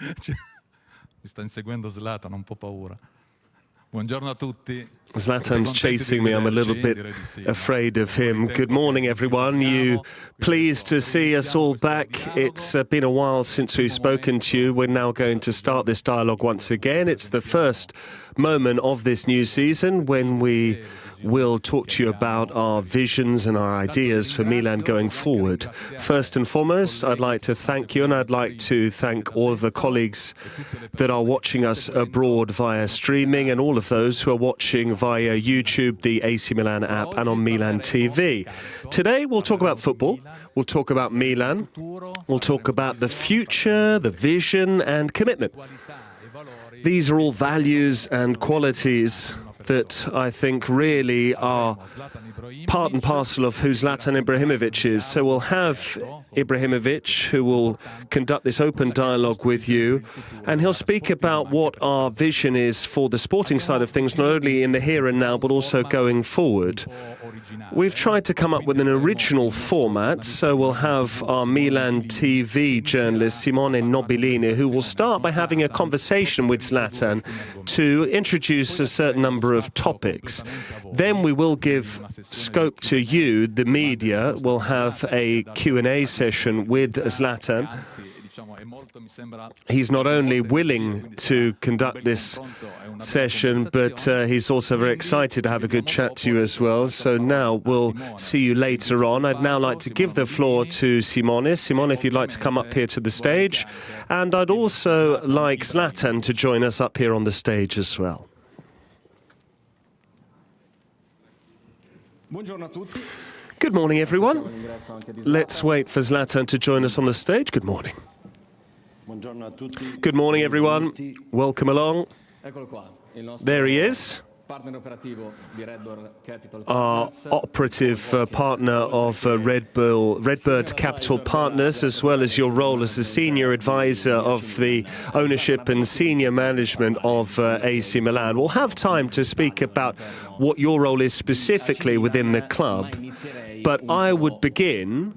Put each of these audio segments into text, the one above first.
Mi sta inseguendo Zlatan, ho un po' paura. Buongiorno a tutti. Zlatan's chasing me. I'm a little bit afraid of him. Good morning, everyone. You pleased to see us all back? It's been a while since we've spoken to you. We're now going to start this dialogue once again. It's the first moment of this new season when we will talk to you about our visions and our ideas for Milan going forward. First and foremost, I'd like to thank you, and I'd like to thank all of the colleagues that are watching us abroad via streaming and all of those who are watching via YouTube, the AC Milan app, and on Milan TV. Today, we'll talk about football. We'll talk about Milan. We'll talk about the future, the vision, and commitment. These are all values and qualities that I think really are part and parcel of who Zlatan Ibrahimovic is. So we'll have Ibrahimovic, who will conduct this open dialogue with you, and he'll speak about what our vision is for the sporting side of things, not only in the here and now, but also going forward. We've tried to come up with an original format, so we'll have our Milan TV journalist, Simone Nobilini, who will start by having a conversation with Zlatan to introduce a certain number of topics. Then we will give scope to you, the media. We'll have a Q&A session with Zlatan. He's not only willing to conduct this session, but he's also very excited to have a good chat to you as well. So now we'll see you later on. I'd now like to give the floor to Simone. Simone, if you'd like to come up here to the stage. And I'd also like Zlatan to join us up here on the stage as well. Good morning, everyone. Let's wait for Zlatan to join us on the stage. Good morning. Good morning, everyone. Welcome along. There he is, our operative partner of Redbird Capital Partners, as well as your role as the senior advisor of the ownership and senior management of AC Milan. We'll have time to speak about what your role is specifically within the club, but I would begin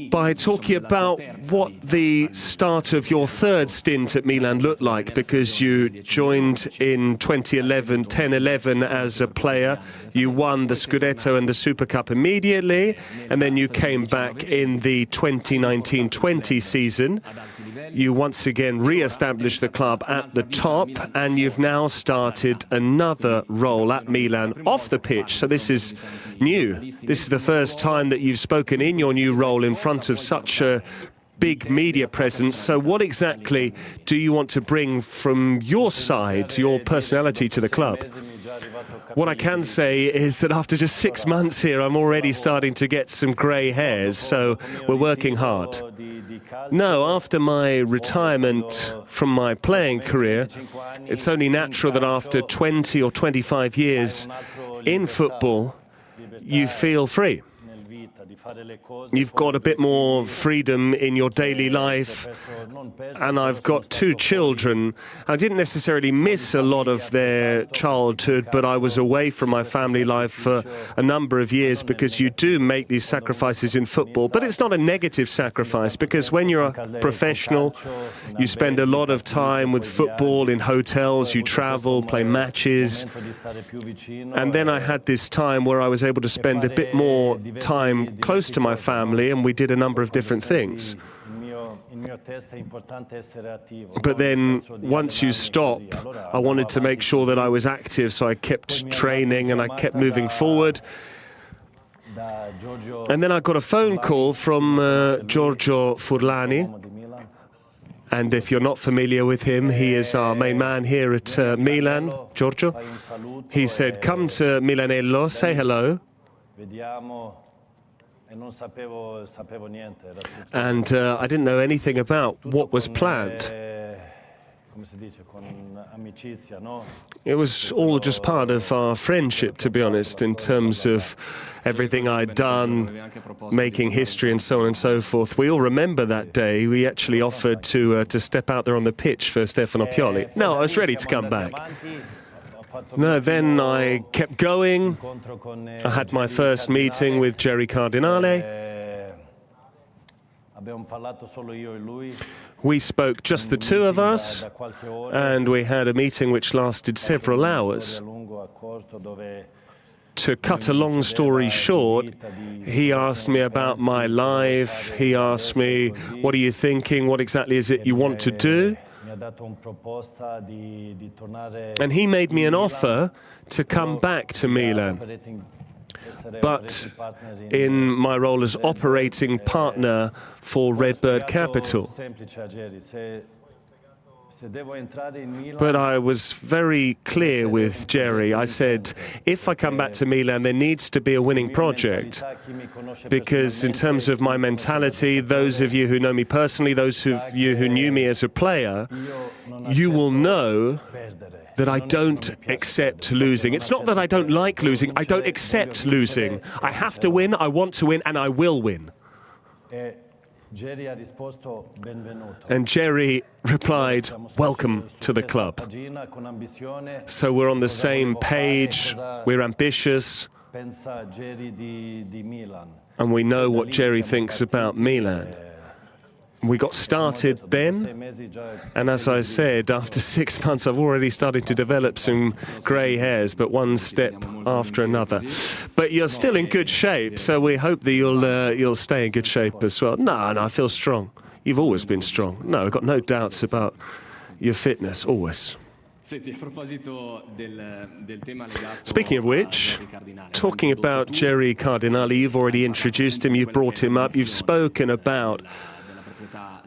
by talking about what the start of your third stint at Milan looked like, because you joined in 10-11 as a player. You won the Scudetto and the Super Cup immediately, and then you came back in the 2019-20 season. You once again re-established the club at the top, and you've now started another role at Milan off the pitch. So this is new. This is the first time that you've spoken in your new role in front of such a big media presence. So what exactly do you want to bring from your side, your personality, to the club? What I can say is that after just 6 months here, I'm already starting to get some grey hairs, so we're working hard. No, after my retirement from my playing career, it's only natural that after 20 or 25 years in football, you feel free. You've got a bit more freedom in your daily life, and I've got 2 children. I didn't necessarily miss a lot of their childhood, but I was away from my family life for a number of years, because you do make these sacrifices in football. But it's not a negative sacrifice, because when you're a professional, you spend a lot of time with football in hotels, you travel, play matches. And then I had this time where I was able to spend a bit more time close to my family, and we did a number of different things. But then once you stop, I wanted to make sure that I was active, so I kept training and I kept moving forward. And then I got a phone call from Giorgio Furlani. And if you're not familiar with him, he is our main man here at Milan, Giorgio. He said, "Come to Milanello, say hello." And I didn't know anything about what was planned. It was all just part of our friendship, to be honest, in terms of everything I'd done, making history and so on and so forth. We all remember that day. We actually offered to step out there on the pitch for Stefano Pioli. No, I was ready to come back. No, then I kept going. I had my first meeting with Jerry Cardinale. We spoke just the two of us, and we had a meeting which lasted several hours. To cut a long story short, he asked me about my life, he asked me, what are you thinking, what exactly is it you want to do? And he made me an offer to come back to Milan, but in my role as operating partner for Redbird Capital. But I was very clear with Jerry. I said, if I come back to Milan, there needs to be a winning project. Because in terms of my mentality, those of you who know me personally, those of you who knew me as a player, you will know that I don't accept losing. It's not that I don't like losing, I don't accept losing. I have to win, I want to win, and I will win. And Jerry replied, welcome to the club. So we're on the same page, we're ambitious, and we know what Jerry thinks about Milan. We got started then, and as I said, after 6 months I've already started to develop some grey hairs, but one step after another. But you're still in good shape, so we hope that you'll stay in good shape as well. No, I feel strong. You've always been strong. No, I've got no doubts about your fitness, always. Speaking of which, talking about Jerry Cardinale, you've already introduced him, you've brought him up, you've spoken about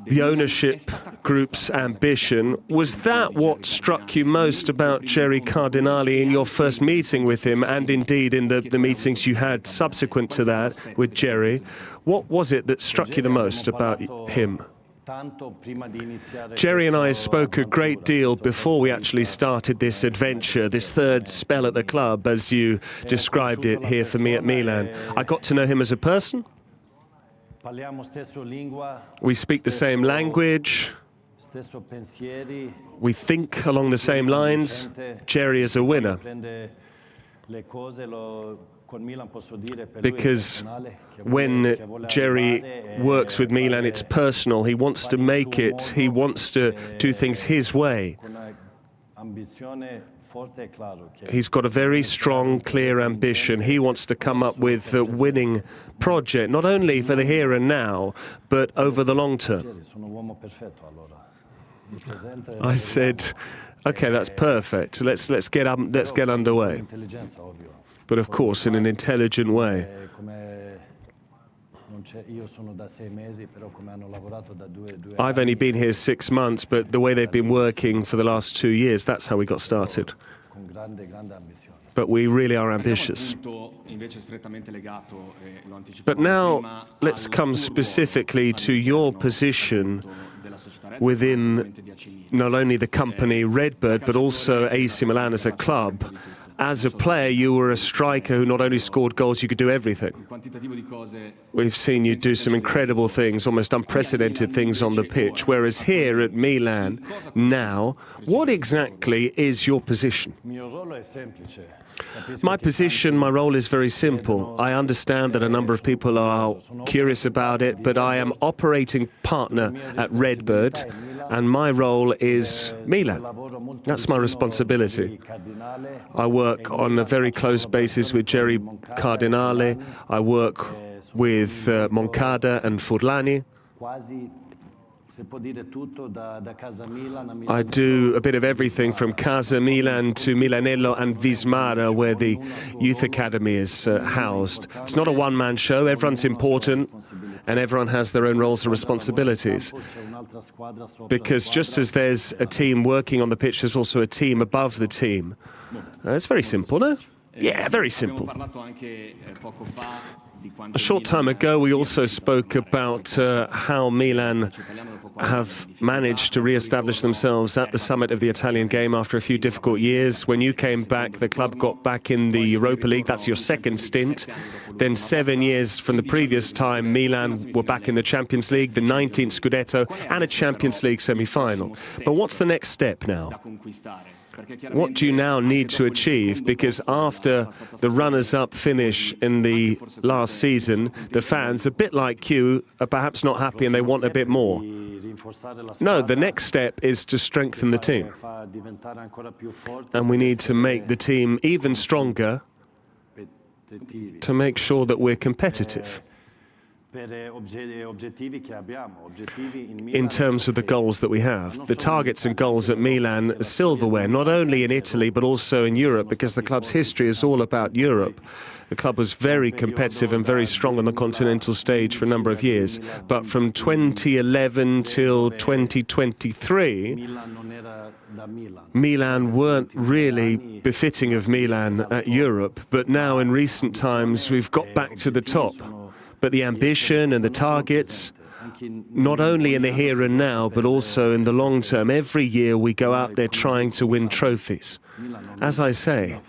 the ownership group's ambition. Was that what struck you most about Jerry Cardinale in your first meeting with him, and indeed in the meetings you had subsequent to that with Jerry? What was it that struck you the most about him? Jerry and I spoke a great deal before we actually started this adventure, this third spell at the club, as you described it here for me at Milan. I got to know him as a person. We speak the same language. We think along the same lines. Jerry is a winner. Because when Jerry works with Milan, it's personal. He wants to make it. He wants to do things his way. He's got a very strong, clear ambition. He wants to come up with a winning project, not only for the here and now, but over the long term. I said, okay, that's perfect. Let's get underway. But of course, in an intelligent way. I've only been here 6 months, but the way they've been working for the last 2 years, that's how we got started. But we really are ambitious. But now, let's come specifically to your position within not only the company Redbird, but also AC Milan as a club. As a player, you were a striker who not only scored goals, you could do everything. We've seen you do some incredible things, almost unprecedented things on the pitch. Whereas here at Milan, now, what exactly is your position? My position, my role is very simple. I understand that a number of people are curious about it, but I am operating partner at Redbird, and my role is Milan. That's my responsibility. I work on a very close basis with Jerry Cardinale. I work with Moncada and Furlani. I do a bit of everything from Casa Milan to Milanello and Vismara, where the youth academy is housed. It's not a one-man show. Everyone's important, and everyone has their own roles and responsibilities. Because just as there's a team working on the pitch, there's also a team above the team. It's very simple, no? Yeah, very simple. A short time ago, we also spoke about how Milan have managed to re-establish themselves at the summit of the Italian game after a few difficult years. When you came back, the club got back in the Europa League. That's your second stint. Then 7 years from the previous time, Milan were back in the Champions League, the 19th Scudetto, and a Champions League semi-final. But what's the next step now? What do you now need to achieve? Because after the runners-up finish in the last season, the fans, a bit like you, are perhaps not happy and they want a bit more. No, the next step is to strengthen the team. And we need to make the team even stronger to make sure that we're competitive in terms of the goals that we have. The targets and goals at Milan are silverware, not only in Italy but also in Europe, because the club's history is all about Europe. The club was very competitive and very strong on the continental stage for a number of years. But from 2011 till 2023, Milan weren't really befitting of Milan at Europe. But now in recent times, we've got back to the top. But the ambition and the targets, not only in the here and now, but also in the long term, every year we go out there trying to win trophies. As I say,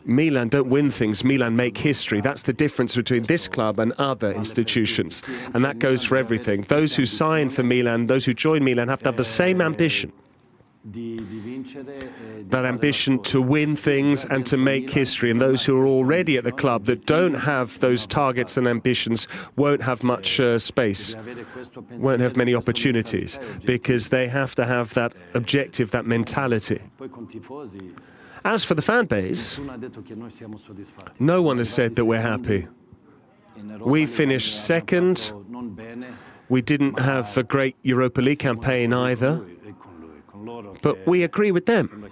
Milan don't win things, Milan make history. That's the difference between this club and other institutions. And that goes for everything. Those who sign for Milan, those who join Milan have to have the same ambition. That ambition to win things and to make history. And those who are already at the club that don't have those targets and ambitions won't have much space, won't have many opportunities, because they have to have that objective, that mentality. As for the fan base, no one has said that we're happy. We finished second. We didn't have a great Europa League campaign either. But we agree with them.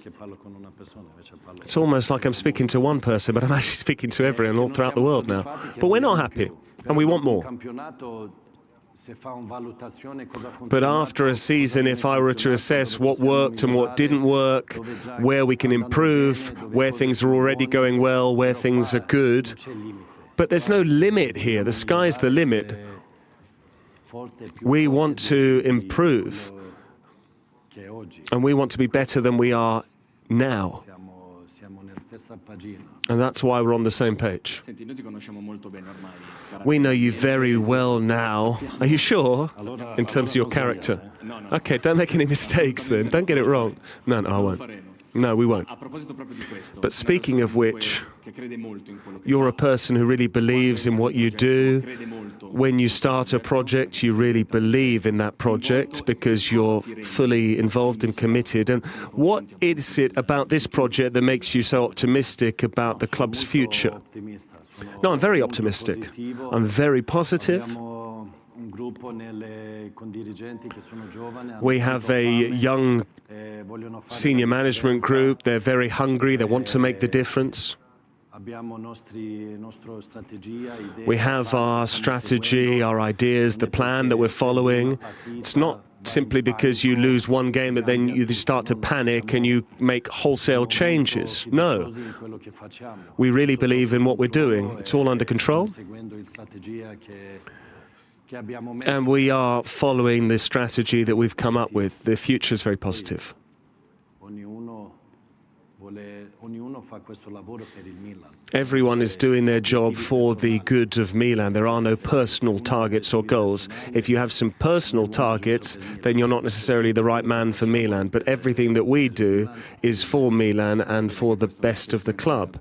It's almost like I'm speaking to one person, but I'm actually speaking to everyone all throughout the world now. But we're not happy, and we want more. But after a season, if I were to assess what worked and what didn't work, where we can improve, where things are already going well, where things are good, but there's no limit here. The sky's the limit. We want to improve. And we want to be better than we are now. And that's why we're on the same page. We know you very well now. Are you sure? In terms of your character? Okay, don't make any mistakes then. Don't get it wrong. No, I won't. No, we won't. But speaking of which, you're a person who really believes in what you do. When you start a project, you really believe in that project because you're fully involved and committed. And what is it about this project that makes you so optimistic about the club's future? No, I'm very optimistic. I'm very positive. We have a young senior management group. They're very hungry. They want to make the difference. We have our strategy, our ideas, the plan that we're following. It's not simply because you lose one game that then you start to panic and you make wholesale changes. No. We really believe in what we're doing. It's all under control. And we are following the strategy that we've come up with. The future is very positive. Everyone is doing their job for the good of Milan. There are no personal targets or goals. If you have some personal targets, then you're not necessarily the right man for Milan. But everything that we do is for Milan and for the best of the club.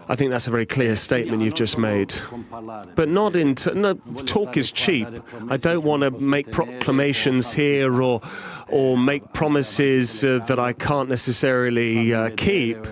I think that's a very clear statement you've just made. But not in... No, talk is cheap. I don't want to make proclamations here or make promises that I can't necessarily keep,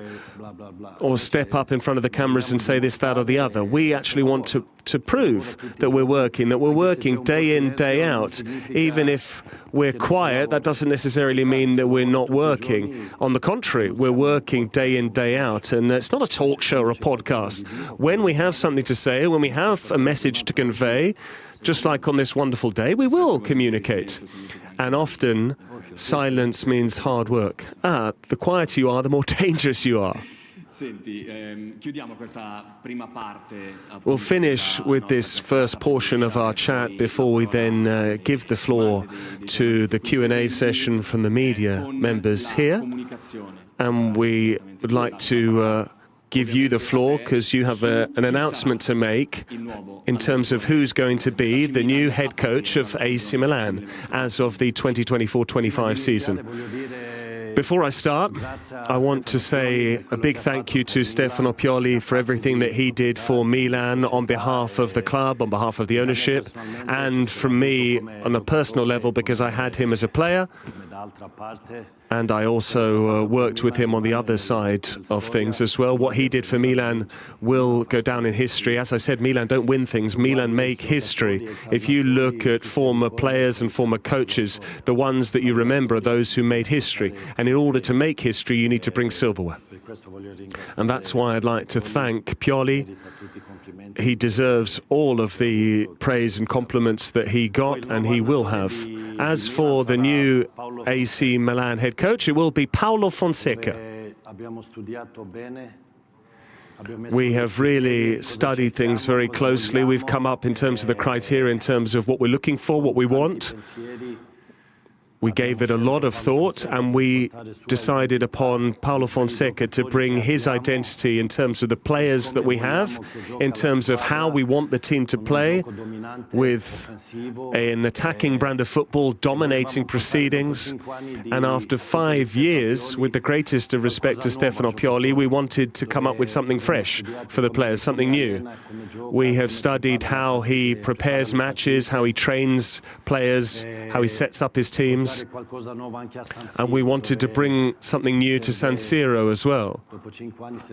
or step up in front of the cameras and say this, that, or the other. We actually want to prove that we're working day in, day out. Even if we're quiet, that doesn't necessarily mean that we're not working. On the contrary, we're working day in, day out. And it's not a talk show or a podcast. When we have something to say, when we have a message to convey, just like on this wonderful day, we will communicate. And often, silence means hard work. The quieter you are, the more dangerous you are. We'll finish with this first portion of our chat before we then give the floor to the Q&A session from the media members here. And we would like to give you the floor because you have an announcement to make in terms of who's going to be the new head coach of AC Milan as of the 2024-25 season. Before I start, I want to say a big thank you to Stefano Pioli for everything that he did for Milan on behalf of the club, on behalf of the ownership, and from me on a personal level because I had him as a player. And I also worked with him on the other side of things as well. What he did for Milan will go down in history. As I said, Milan don't win things, Milan make history. If you look at former players and former coaches, the ones that you remember are those who made history. And in order to make history, you need to bring silverware. And that's why I'd like to thank Pioli. He deserves all of the praise and compliments that he got, and he will have. As for the new AC Milan head coach, it will be Paulo Fonseca. We have really studied things very closely. We've come up in terms of the criteria, in terms of what we're looking for, what we want. We gave it a lot of thought, and we decided upon Paulo Fonseca to bring his identity in terms of the players that we have, in terms of how we want the team to play, with an attacking brand of football, dominating proceedings. And after 5 years, with the greatest of respect to Stefano Pioli, we wanted to come up with something fresh for the players, something new. We have studied how he prepares matches, how he trains players, how he sets up his teams. And we wanted to bring something new to San Siro as well.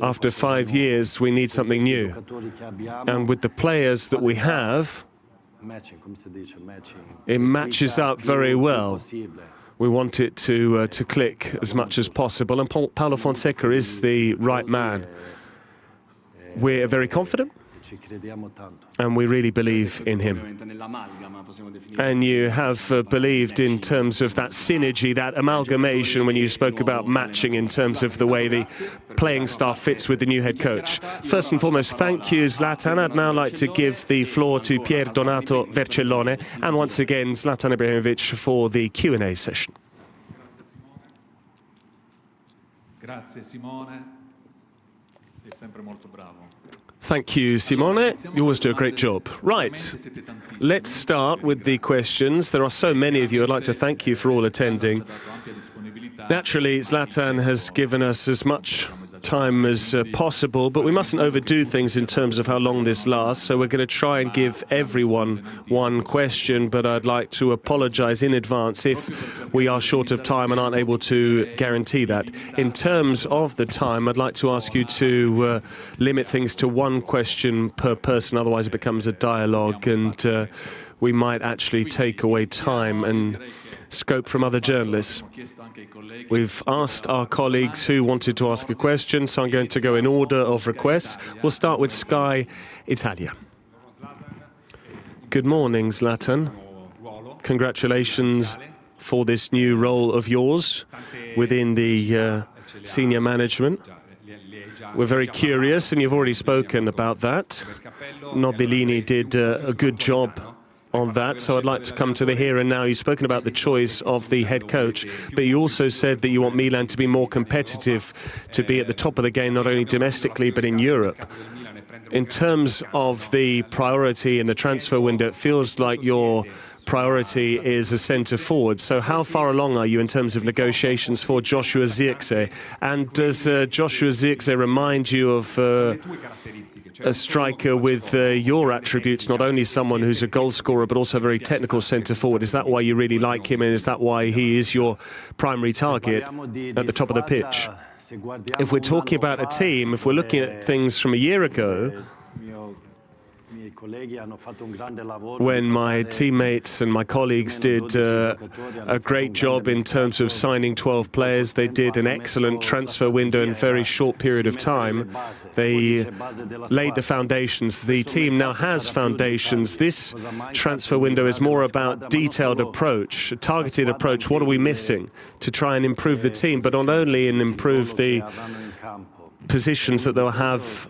After 5 years, we need something new. And with the players that we have, it matches up very well. We want it to click as much as possible. And Paulo Fonseca is the right man. We're very confident. And we really believe in him. And you have believed in terms of that synergy, that amalgamation, when you spoke about matching in terms of the way the playing staff fits with the new head coach. First and foremost, thank you, Zlatan. I'd now like to give the floor to Pier Donato Vercellone, and once again, Zlatan Ibrahimovic for the Q&A session. Grazie Simone. Sei sempre molto bravo. Thank you, Simone. You always do a great job. Right, let's start with the questions. There are so many of you. I'd like to thank you for all attending. Naturally, Zlatan has given us as much time as possible, but we mustn't overdo things in terms of how long this lasts, so we're going to try and give everyone one question, but I'd like to apologize in advance if we are short of time and aren't able to guarantee that. In terms of the time, I'd like to ask you to limit things to one question per person, otherwise it becomes a dialogue, and we might actually take away time and scope from other journalists. We've asked our colleagues who wanted to ask a question, so I'm going to go in order of requests. We'll start with Sky Italia. Good morning, Zlatan. Congratulations for this new role of yours within the senior management. We're very curious, and you've already spoken about that. Nobilini did a good job on that, so I'd like to come to the here and now. You've spoken about the choice of the head coach, but you also said that you want Milan to be more competitive, to be at the top of the game, not only domestically, but in Europe. In terms of the priority in the transfer window, it feels like your priority is a centre forward. So how far along are you in terms of negotiations for Joshua Zirkzee? And does Joshua Zirkzee remind you of a striker with your attributes, not only someone who's a goal scorer, but also a very technical centre forward? Is that why you really like him, and is that why he is your primary target at the top of the pitch? If we're talking about a team, if we're looking at things from a year ago, when my teammates and my colleagues did a great job in terms of signing 12 players, they did an excellent transfer window in a very short period of time. They laid the foundations. The team now has foundations. This transfer window is more about detailed approach, a targeted approach. What are we missing to try and improve the team, but not only in improve the positions that they'll have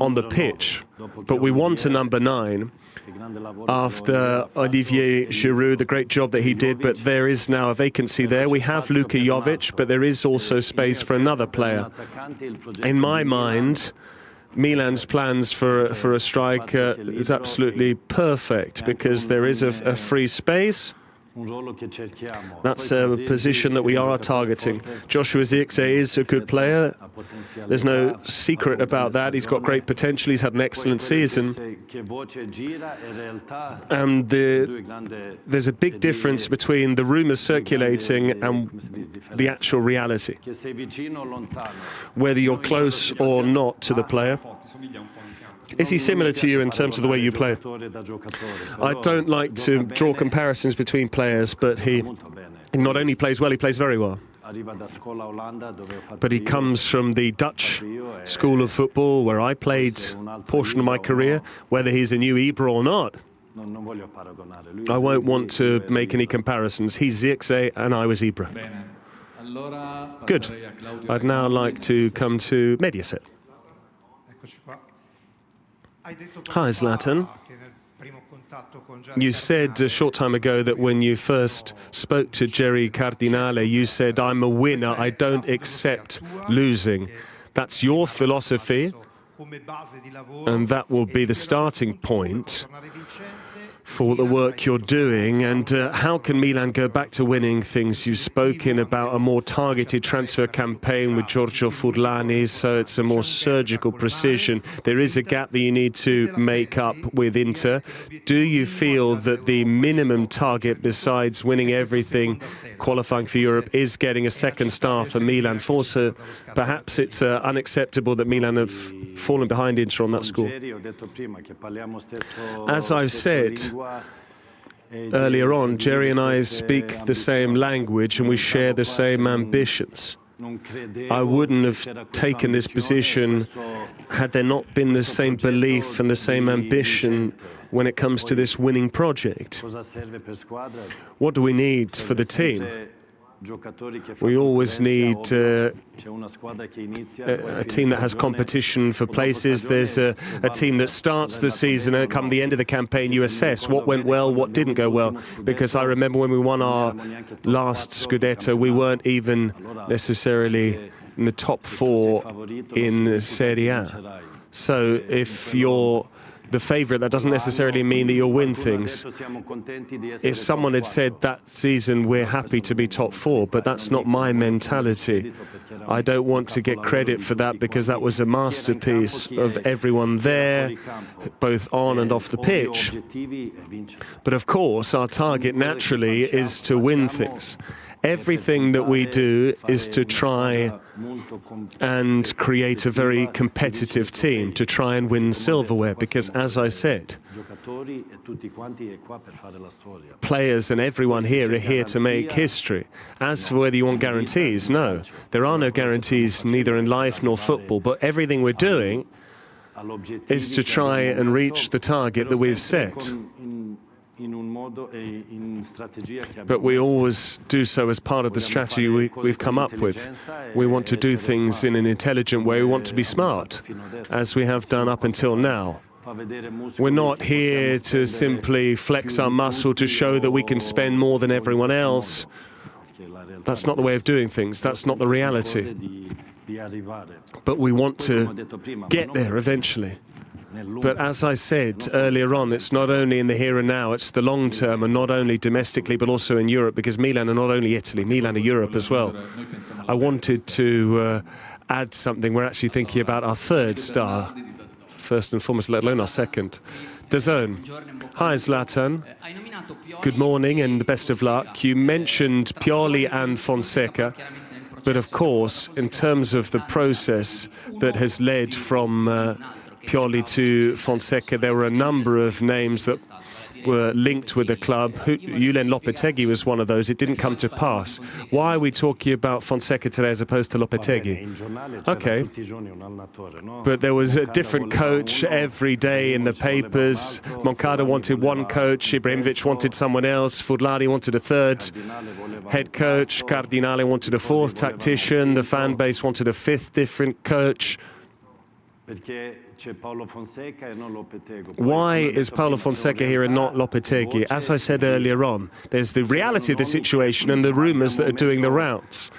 on the pitch, but we want a number 9 after Olivier Giroud, the great job that he did, but there is now a vacancy there. We have Luka Jovic, but there is also space for another player. In my mind, Milan's plans for a striker is absolutely perfect, because there is a free space. That's a position that we are targeting. Joshua Zirkzee is a good player. There's no secret about that. He's got great potential. He's had an excellent season. And there's a big difference between the rumours circulating and the actual reality. Whether you're close or not to the player. Is he similar to you in terms of the way you play? I don't like to draw comparisons between players, but he not only plays well, he plays very well. But he comes from the Dutch school of football, where I played a portion of my career. Whether he's a new Ibra or not, I won't want to make any comparisons. He's Zirkzee and I was Ibra. Good. I'd now like to come to Mediaset. Hi, Zlatan. You said a short time ago that when you first spoke to Jerry Cardinale, you said, "I'm a winner, I don't accept losing." That's your philosophy, and that will be the starting point for the work you're doing. And how can Milan go back to winning things? You've spoken about a more targeted transfer campaign with Giorgio Furlani, so it's a more surgical precision. There is a gap that you need to make up with Inter. Do you feel that the minimum target, besides winning everything, qualifying for Europe, is getting a second star for Milan? Forza, perhaps it's unacceptable that Milan have fallen behind Inter on that score. As I've said earlier on, Jerry and I speak the same language and we share the same ambitions. I wouldn't have taken this position had there not been the same belief and the same ambition when it comes to this winning project. What do we need for the team? We always need a team that has competition for places. There's a team that starts the season, and come the end of the campaign, you assess what went well, what didn't go well. Because I remember when we won our last Scudetto, we weren't even necessarily in the top 4 in Serie A. So if you're the favourite, that doesn't necessarily mean that you'll win things. If someone had said that season, we're happy to be top 4, but that's not my mentality. I don't want to get credit for that because that was a masterpiece of everyone there, both on and off the pitch. But of course, our target naturally is to win things. Everything that we do is to try and create a very competitive team, to try and win silverware, because, as I said, players and everyone here are here to make history. As for whether you want guarantees, no. There are no guarantees, neither in life nor football, but everything we're doing is to try and reach the target that we've set. But we always do so as part of the strategy we've come up with. We want to do things in an intelligent way. We want to be smart, as we have done up until now. We're not here to simply flex our muscle to show that we can spend more than everyone else. That's not the way of doing things. That's not the reality. But we want to get there eventually. But as I said earlier on, it's not only in the here and now, it's the long term, and not only domestically, but also in Europe, because Milan are not only Italy, Milan are Europe as well. I wanted to add something. We're actually thinking about our third star, first and foremost, let alone our second. DAZN. Hi, Zlatan. Good morning and the best of luck. You mentioned Pioli and Fonseca. But of course, in terms of the process that has led from Pioli to Fonseca, there were a number of names that were linked with the club. Julen Lopetegui was one of those. It didn't come to pass. Why are we talking about Fonseca today as opposed to Lopetegui? Okay, but there was a different coach every day in the papers. Moncada wanted one coach, Ibrahimovic wanted someone else, Furlani wanted a third head coach, Cardinale wanted a fourth tactician, the fan base wanted a fifth different coach. Why is Paulo Fonseca here and not Lopetegui? As I said earlier on, there's the reality of the situation and the rumours that are doing the rounds.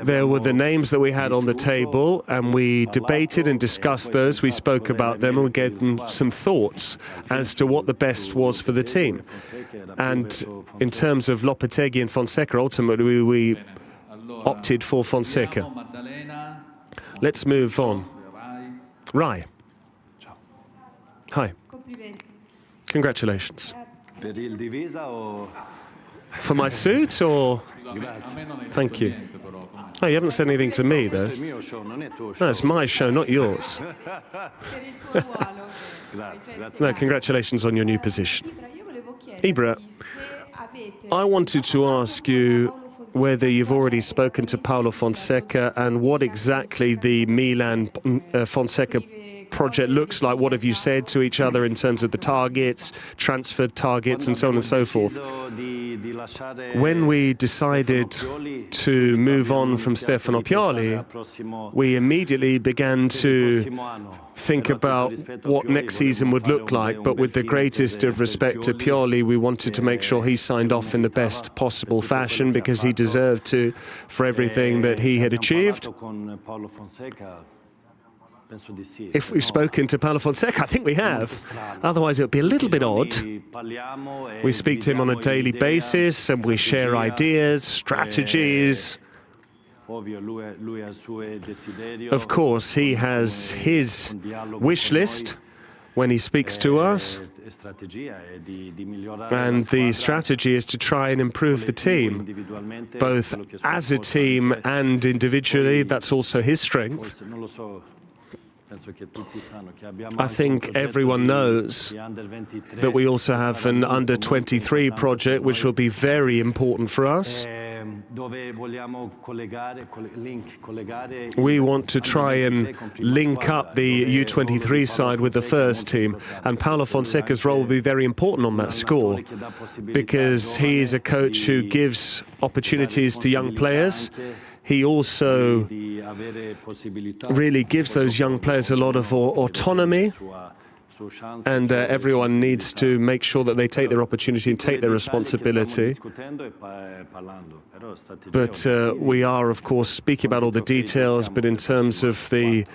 There were the names that we had on the table, and we debated and discussed those. We spoke about them and we gave them some thoughts as to what the best was for the team. And in terms of Lopetegui and Fonseca, ultimately we opted for Fonseca. Let's move on. Rai. Hi. Congratulations. For my suit, or? Thank you. Oh, you haven't said anything to me, though. No, it's my show, not yours. No, congratulations on your new position. Ibra, I wanted to ask you whether you've already spoken to Paulo Fonseca and what exactly the Milan Fonseca project looks like. What have you said to each other in terms of the targets, transfer targets, and so on and so forth? When we decided to move on from Stefano Pioli, we immediately began to think about what next season would look like, but with the greatest of respect to Pioli, we wanted to make sure he signed off in the best possible fashion because he deserved to for everything that he had achieved. If we've spoken to Paulo Fonseca, I think we have. Otherwise, it would be a little bit odd. We speak to him on a daily basis and we share ideas, strategies. Of course, he has his wish list when he speaks to us. And the strategy is to try and improve the team, both as a team and individually. That's also his strength. I think everyone knows that we also have an under-23 project, which will be very important for us. We want to try and link up the U23 side with the first team, and Paulo Fonseca's role will be very important on that score, because he is a coach who gives opportunities to young players. He also really gives those young players a lot of autonomy, and everyone needs to make sure that they take their opportunity and take their responsibility. But we are, of course, speaking about all the details, but in terms of the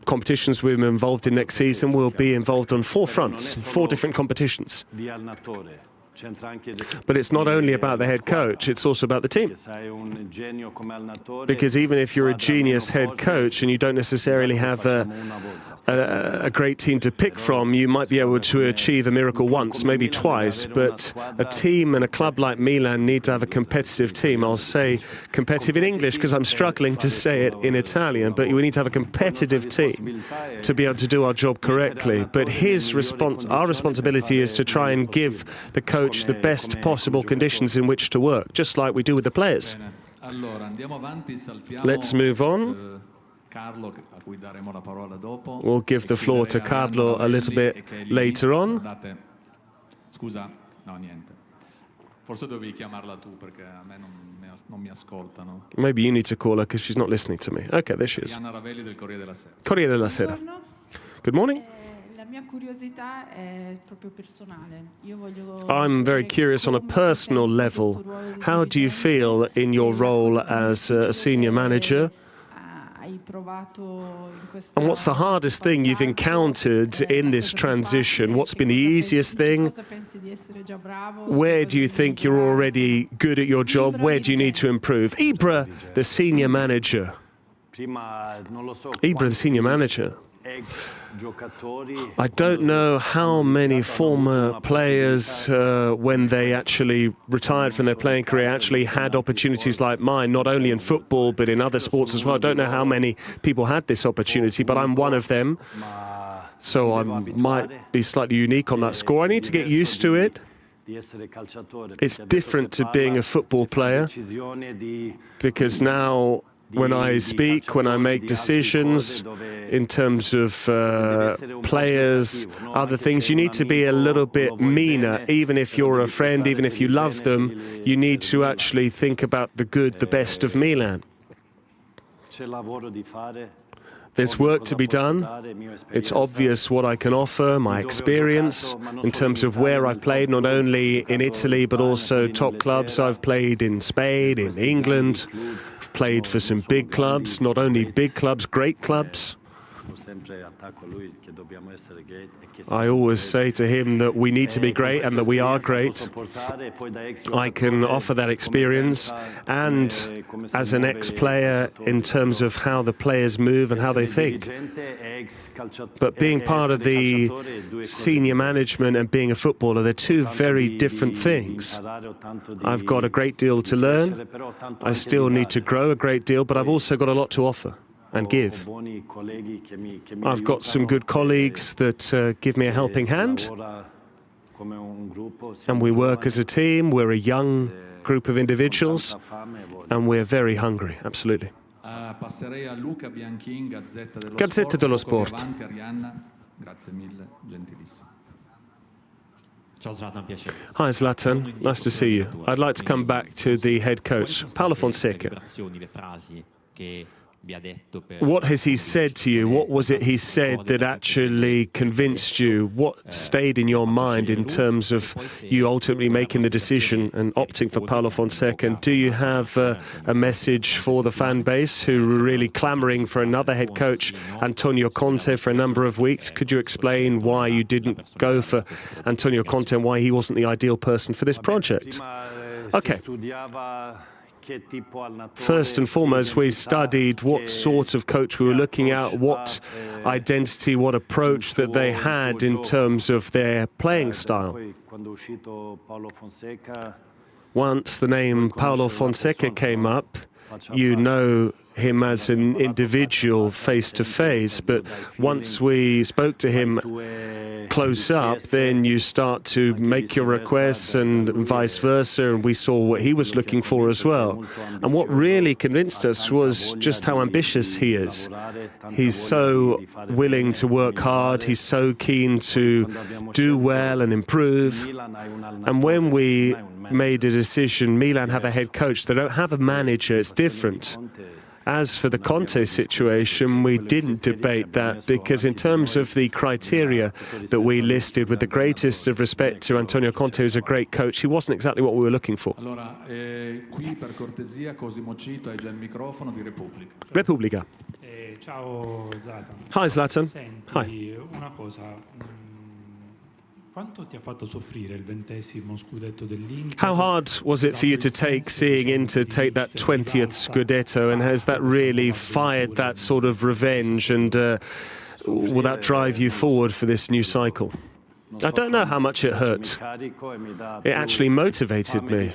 competitions we're involved in next season, we'll be involved on 4 fronts, 4 different competitions. But it's not only about the head coach, it's also about the team. Because even if you're a genius head coach and you don't necessarily have a great team to pick from, you might be able to achieve a miracle once, maybe twice. But a team and a club like Milan need to have a competitive team. I'll say competitive in English because I'm struggling to say it in Italian, but we need to have a competitive team to be able to do our job correctly. But our responsibility is to try and give the coach the best possible conditions in which to work, just like we do with the players. Let's move on. We'll give the floor to Carlo a little bit later on. Maybe you need to call her because she's not listening to me. Okay, there she is. Corriere della Sera. Good morning. I'm very curious on a personal level. How do you feel in your role as a senior manager? And what's the hardest thing you've encountered in this transition? What's been the easiest thing? Where do you think you're already good at your job? Where do you need to improve? Ibra, the senior manager. Ibra, the senior manager. I don't know how many former players, when they actually retired from their playing career, actually had opportunities like mine, not only in football, but in other sports as well. I don't know how many people had this opportunity, but I'm one of them. So I might be slightly unique on that score. I need to get used to it. It's different to being a football player, because now when I speak, when I make decisions in terms of players, other things, you need to be a little bit meaner. Even if you're a friend, even if you love them, you need to actually think about the good, the best of Milan. There's work to be done. It's obvious what I can offer, my experience in terms of where I've played, not only in Italy, but also top clubs. I've played in Spain, in England. I've played for some big clubs, not only big clubs, great clubs. I always say to him that we need to be great and that we are great. I can offer that experience, and as an ex-player in terms of how the players move and how they think. But being part of the senior management and being a footballer, they're two very different things. I've got a great deal to learn. I still need to grow a great deal, but I've also got a lot to offer and give. I've got some good colleagues that give me a helping hand, and we work as a team. We're a young group of individuals, and we're very hungry, absolutely. Gazzetta dello Sport. Hi Zlatan, nice to see you. I'd like to come back to the head coach, Paolo Fonseca. What has he said to you? What was it he said that actually convinced you? What stayed in your mind in terms of you ultimately making the decision and opting for Paolo Fonseca? And do you have a message for the fan base who were really clamouring for another head coach, Antonio Conte, for a number of weeks? Could you explain why you didn't go for Antonio Conte and why he wasn't the ideal person for this project? Okay. First and foremost, we studied what sort of coach we were looking at, what identity, what approach that they had in terms of their playing style. Once the name Paolo Fonseca came up, you know him as an individual face-to-face, but once we spoke to him close up, then you start to make your requests and vice versa, and we saw what he was looking for as well. And what really convinced us was just how ambitious he is. He's so willing to work hard, he's so keen to do well and improve. And when we made a decision, Milan have a head coach, they don't have a manager, it's different. As for the Conte situation, we didn't debate that because in terms of the criteria that we listed, with the greatest of respect to Antonio Conte, who's a great coach, he wasn't exactly what we were looking for. Repubblica. Hi Zlatan. Hi. How hard was it for you to take, seeing Inter take that 20th Scudetto, and has that really fired that sort of revenge, and will that drive you forward for this new cycle? I don't know how much it hurt. It actually motivated me.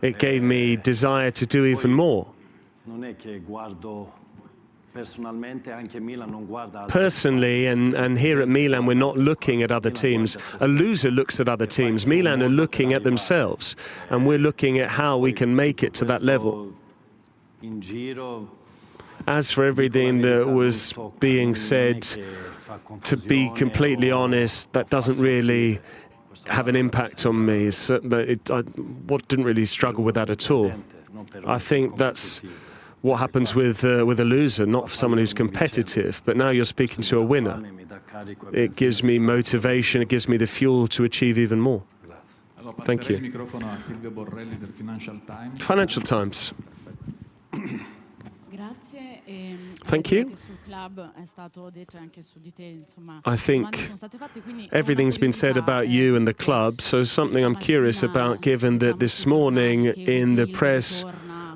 It gave me desire to do even more. Personally, and here at Milan, we're not looking at other teams. A loser looks at other teams. Milan are looking at themselves, and we're looking at how we can make it to that level. As for everything that was being said, to be completely honest, that doesn't really have an impact on me. I didn't really struggle with that at all. I think that's what happens with a loser, not for someone who's competitive. But now you're speaking to a winner. It gives me motivation, it gives me the fuel to achieve even more. Thank you. Financial Times. Thank you. I think everything's been said about you and the club, so something I'm curious about, given that this morning in the press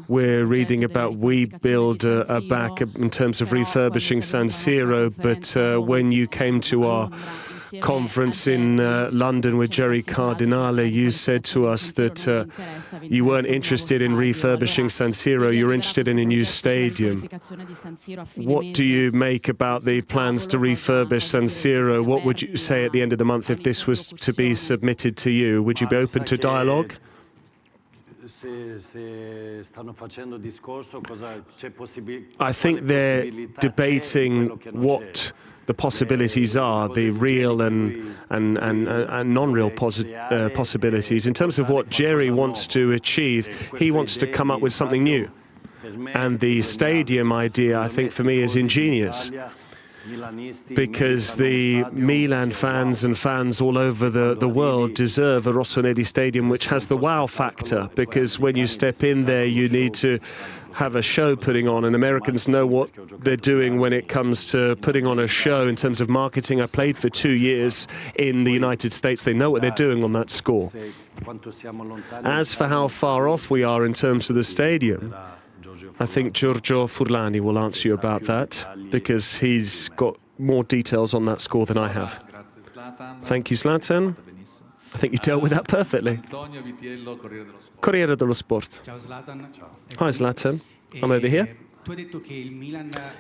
we're reading about we build back in terms of refurbishing San Siro, but when you came to our conference in London with Jerry Cardinale, you said to us that you weren't interested in refurbishing San Siro, you're interested in a new stadium. What do you make about the plans to refurbish San Siro? What would you say at the end of the month if this was to be submitted to you? Would you be open to dialogue? I think they're debating what the possibilities are, the real and non-real possibilities. In terms of what Jerry wants to achieve, he wants to come up with something new. And the stadium idea, I think, for me, is ingenious, because the Milan fans and fans all over the world deserve a Rossoneri Stadium which has the wow factor, because when you step in there, you need to have a show putting on, and Americans know what they're doing when it comes to putting on a show in terms of marketing. I played for 2 years in the United States. They know what they're doing on that score. As for how far off we are in terms of the stadium, I think Giorgio Furlani will answer you about that, because he's got more details on that score than I have. Thank you, Zlatan. I think you dealt with that perfectly. Corriere dello Sport. Hi, Zlatan. I'm over here.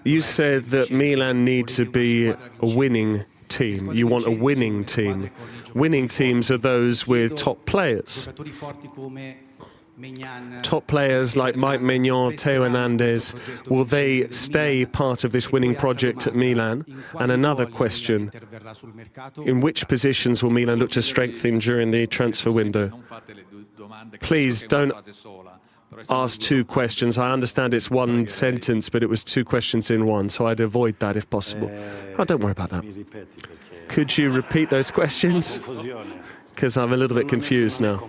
You said that Milan need to be a winning team. You want a winning team. Winning teams are those with top players. Top players like Mike Maignan, Theo Hernandez, will they stay part of this winning project at Milan? And another question, in which positions will Milan look to strengthen during the transfer window? Please don't ask 2 questions. I understand it's 1 sentence, but it was 2 questions in one, so I'd avoid that if possible. Oh, don't worry about that. Could you repeat those questions? Because I'm a little bit confused now.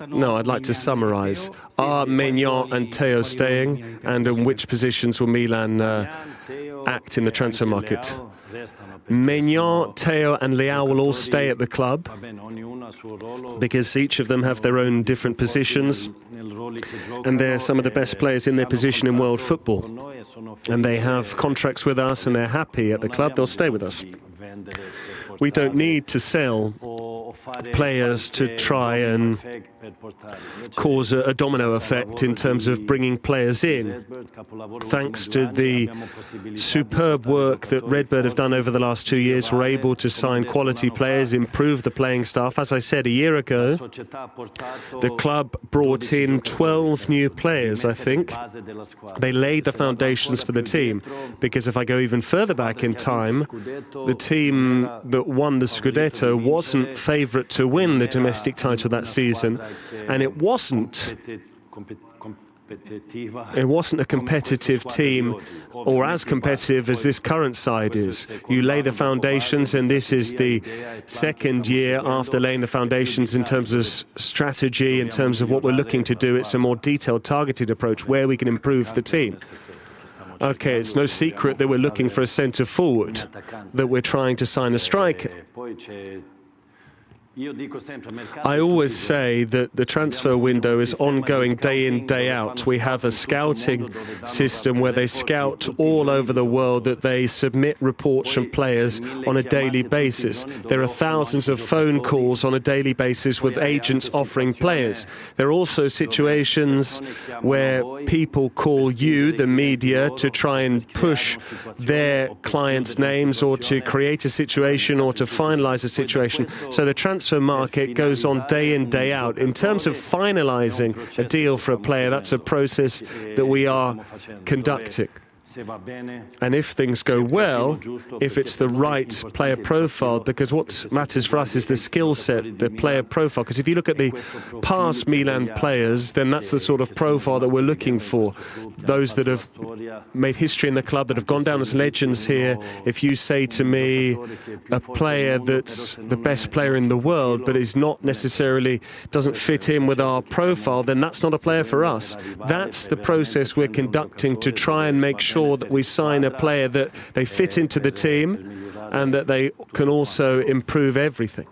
No, I'd like to summarize. Are Maignan and Theo staying, and in which positions will Milan act in the transfer market? Maignan, Theo and Leao will all stay at the club, because each of them have their own different positions, and they're some of the best players in their position in world football. And they have contracts with us, and they're happy at the club. They'll stay with us. We don't need to sell players to try and cause a domino effect in terms of bringing players in. Thanks to the superb work that Redbird have done over the last 2 years, we're able to sign quality players, improve the playing staff. As I said, a year ago, the club brought in 12 new players, I think. They laid the foundations for the team, because if I go even further back in time, the team that won the Scudetto wasn't favourite to win the domestic title that season, and it wasn't a competitive team, or as competitive as this current side is. You lay the foundations, and this is the 2nd year after laying the foundations in terms of strategy, in terms of what we're looking to do. It's a more detailed, targeted approach where we can improve the team. Okay, it's no secret that we're looking for a centre forward, that we're trying to sign a striker. I always say that the transfer window is ongoing day in, day out. We have a scouting system where they scout all over the world, that they submit reports from players on a daily basis. There are thousands of phone calls on a daily basis with agents offering players. There are also situations where people call you, the media, to try and push their clients' names, or to create a situation, or to finalize a situation. So the transfer market goes on day in, day out. In terms of finalizing a deal for a player, that's a process that we are conducting. And if things go well, if it's the right player profile, because what matters for us is the skill set, the player profile. Because if you look at the past Milan players, then that's the sort of profile that we're looking for. Those that have made history in the club, that have gone down as legends here. If you say to me a player that's the best player in the world, but is not necessarily, doesn't fit in with our profile, then that's not a player for us. That's the process we're conducting to try and make sure that we sign a player that they fit into the team, and that they can also improve everything.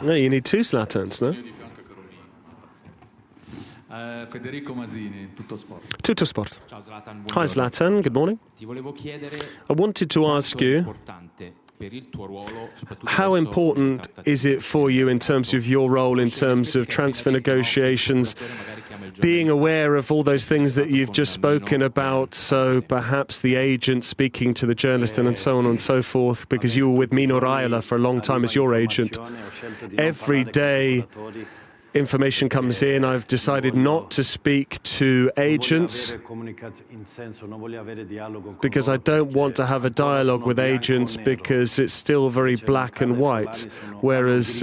No, you need 2 Zlatans, no? Tutto Sport. Hi, Zlatan. Good morning. I wanted to ask you, how important is it for you in terms of your role in terms of transfer negotiations, being aware of all those things that you've just spoken about, so perhaps the agent speaking to the journalist and so on and so forth, because you were with Mino Raiola for a long time as your agent. Every day information comes in. I've decided not to speak to agents because I don't want to have a dialogue with agents, because it's still very black and white, whereas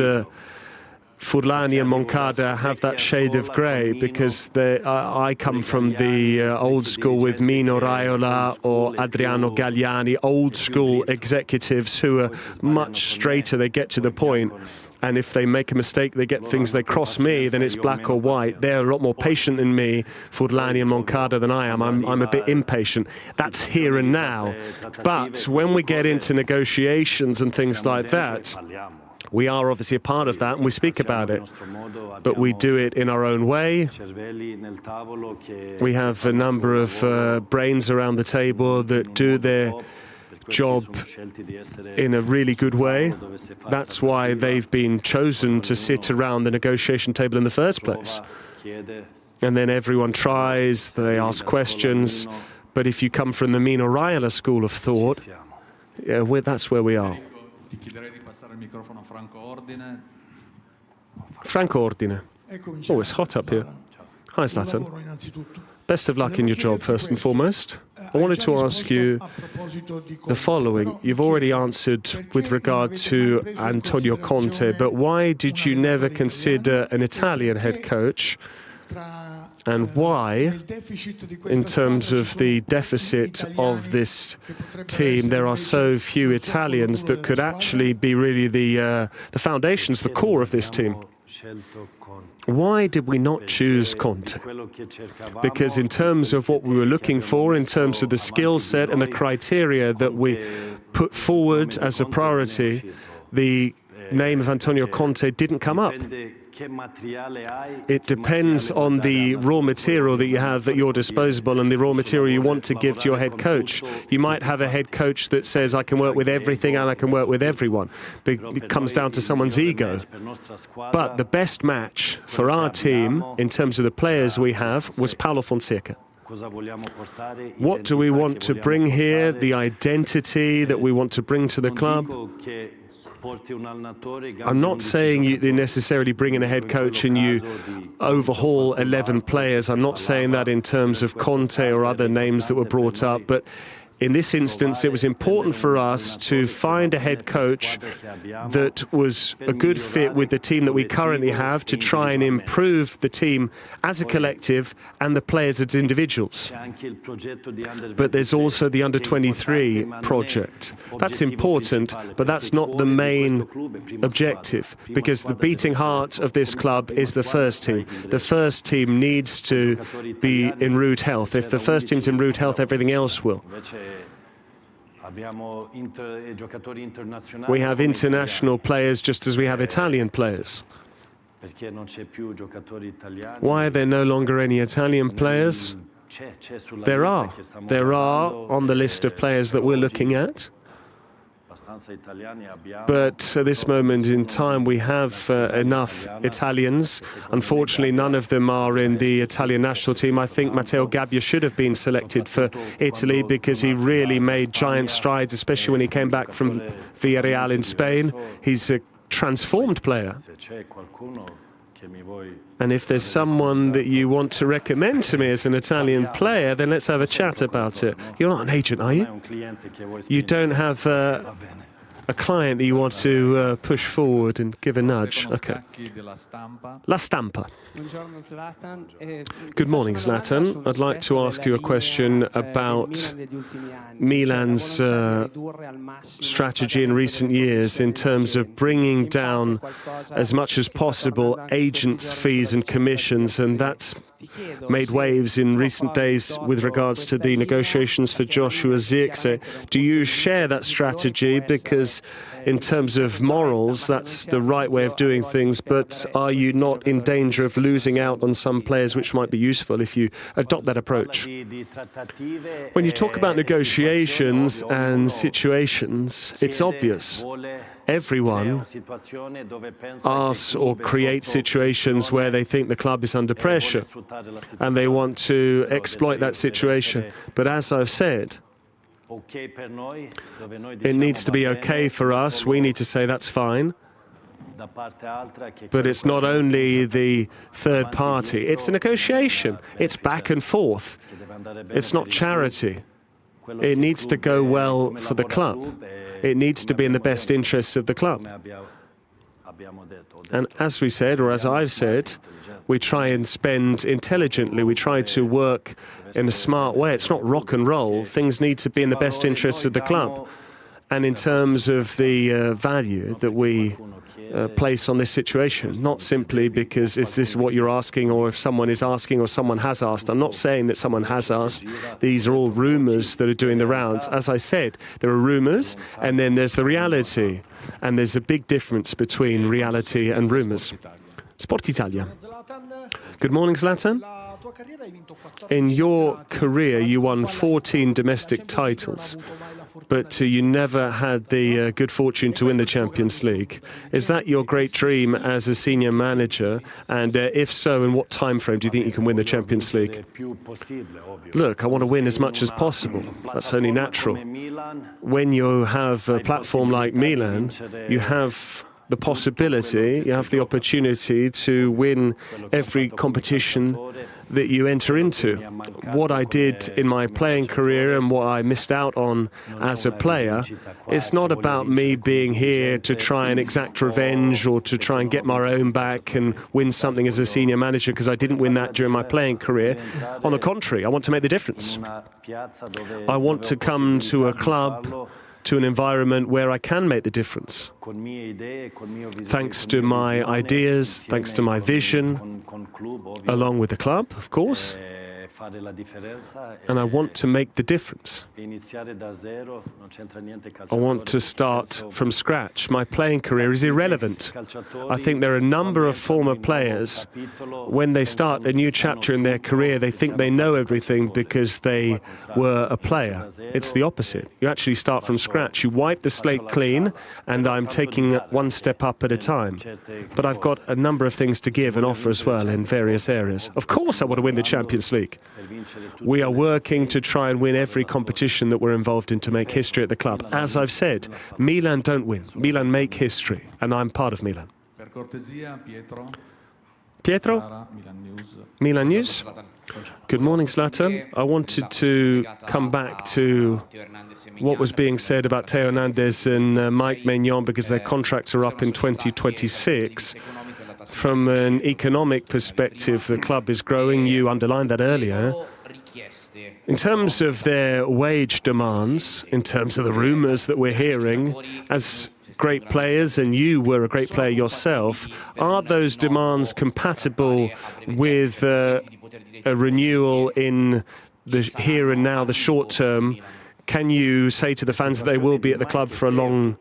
Furlani and Moncada have that shade of grey because I come from the old school with Mino Raiola or Adriano Galliani, old school executives who are much straighter, they get to the point. And if they make a mistake, they get things, they cross me, then it's black or white. They're a lot more patient than me, Furlani and Moncada, than I am. I'm a bit impatient. That's here and now. But when we get into negotiations and things like that, we are obviously a part of that and we speak about it. But we do it in our own way. We have a number of brains around the table that do their job in a really good way. That's why they've been chosen to sit around the negotiation table in the first place. And then everyone tries, they ask questions. But if you come from the Mino Raiola school of thought, yeah, that's where we are. Franco Ordine. Oh, it's hot up here. Hi, Zlatan. Best of luck in your job, first and foremost. I wanted to ask you the following. You've already answered with regard to Antonio Conte, but why did you never consider an Italian head coach? And why, in terms of the deficit of this team, there are so few Italians that could actually be really the foundations, the core of this team? Why did we not choose Conte? Because in terms of what we were looking for, in terms of the skill set and the criteria that we put forward as a priority, the name of Antonio Conte didn't come up. It depends on the raw material that you have at your disposal and the raw material you want to give to your head coach. You might have a head coach that says, I can work with everything and I can work with everyone. It comes down to someone's ego. But the best match for our team, in terms of the players we have, was Paulo Fonseca. What do we want to bring here? The identity that we want to bring to the club? I'm not saying you necessarily bring in a head coach and you overhaul 11 players. I'm not saying that in terms of Conte or other names that were brought up, but in this instance, it was important for us to find a head coach that was a good fit with the team that we currently have to try and improve the team as a collective and the players as individuals. But there's also the under-23 project. That's important, but that's not the main objective, because the beating heart of this club is the first team. The first team needs to be in rude health. If the first team's in rude health, everything else will. We have international players just as we have Italian players. Why are there no longer any Italian players? There are. There are on the list of players that we're looking at. But at this moment in time, we have enough Italians. Unfortunately, none of them are in the Italian national team. I think Matteo Gabbia should have been selected for Italy because he really made giant strides, especially when he came back from Villarreal in Spain. He's a transformed player. And if there's someone that you want to recommend to me as an Italian player, then let's have a chat about it. You're not an agent, are you? You don't have a client that you want to push forward and give a nudge? Okay. La Stampa. Good morning, Zlatan. I'd like to ask you a question about Milan's strategy in recent years in terms of bringing down as much as possible agents' fees and commissions, and that's made waves in recent days with regards to the negotiations for Joshua Zirkzee. Do you share that strategy? Because in terms of morals, that's the right way of doing things, but are you not in danger of losing out on some players which might be useful if you adopt that approach? When you talk about negotiations and situations, it's obvious. Everyone asks or creates situations where they think the club is under pressure and they want to exploit that situation. But as I've said, it needs to be okay for us. We need to say that's fine. But it's not only the third party. It's a negotiation. It's back and forth. It's not charity. It needs to go well for the club. It needs to be in the best interests of the club. And as we said, or as I've said, we try and spend intelligently. We try to work in a smart way. It's not rock and roll. Things need to be in the best interests of the club. And in terms of the value that we place on this situation, not simply because is this what you're asking, or if someone is asking or someone has asked. I'm not saying that someone has asked. These are all rumours that are doing the rounds. As I said, there are rumours and then there's the reality. And there's a big difference between reality and rumours. Sport Italia. Good morning, Zlatan. In your career, you won 14 domestic titles, but you never had the good fortune to win the Champions League. Is that your great dream as a senior manager? And if so, in what time frame do you think you can win the Champions League? Look, I want to win as much as possible. That's only natural. When you have a platform like Milan, you have the possibility, you have the opportunity to win every competition that you enter into. What I did in my playing career and what I missed out on as a player, it's not about me being here to try and exact revenge or to try and get my own back and win something as a senior manager, because I didn't win that during my playing career. On the contrary, I want to make the difference. I want to come to a club, to an environment where I can make the difference. Thanks to my ideas, thanks to my vision, along with the club, of course. And I want to make the difference. I want to start from scratch. My playing career is irrelevant. I think there are a number of former players, when they start a new chapter in their career, they think they know everything because they were a player. It's the opposite. You actually start from scratch. You wipe the slate clean, and I'm taking one step up at a time. But I've got a number of things to give and offer as well in various areas. Of course I want to win the Champions League. We are working to try and win every competition that we're involved in to make history at the club. As I've said, Milan don't win. Milan make history, and I'm part of Milan. Pietro? Milan News? Good morning, Zlatan. I wanted to come back to what was being said about Theo Hernandez and Mike Maignan, because their contracts are up in 2026. From an economic perspective, the club is growing. You underlined that earlier. In terms of their wage demands, in terms of the rumours that we're hearing, as great players, and you were a great player yourself, are those demands compatible with a renewal in the here and now, the short term? Can you say to the fans that they will be at the club for a long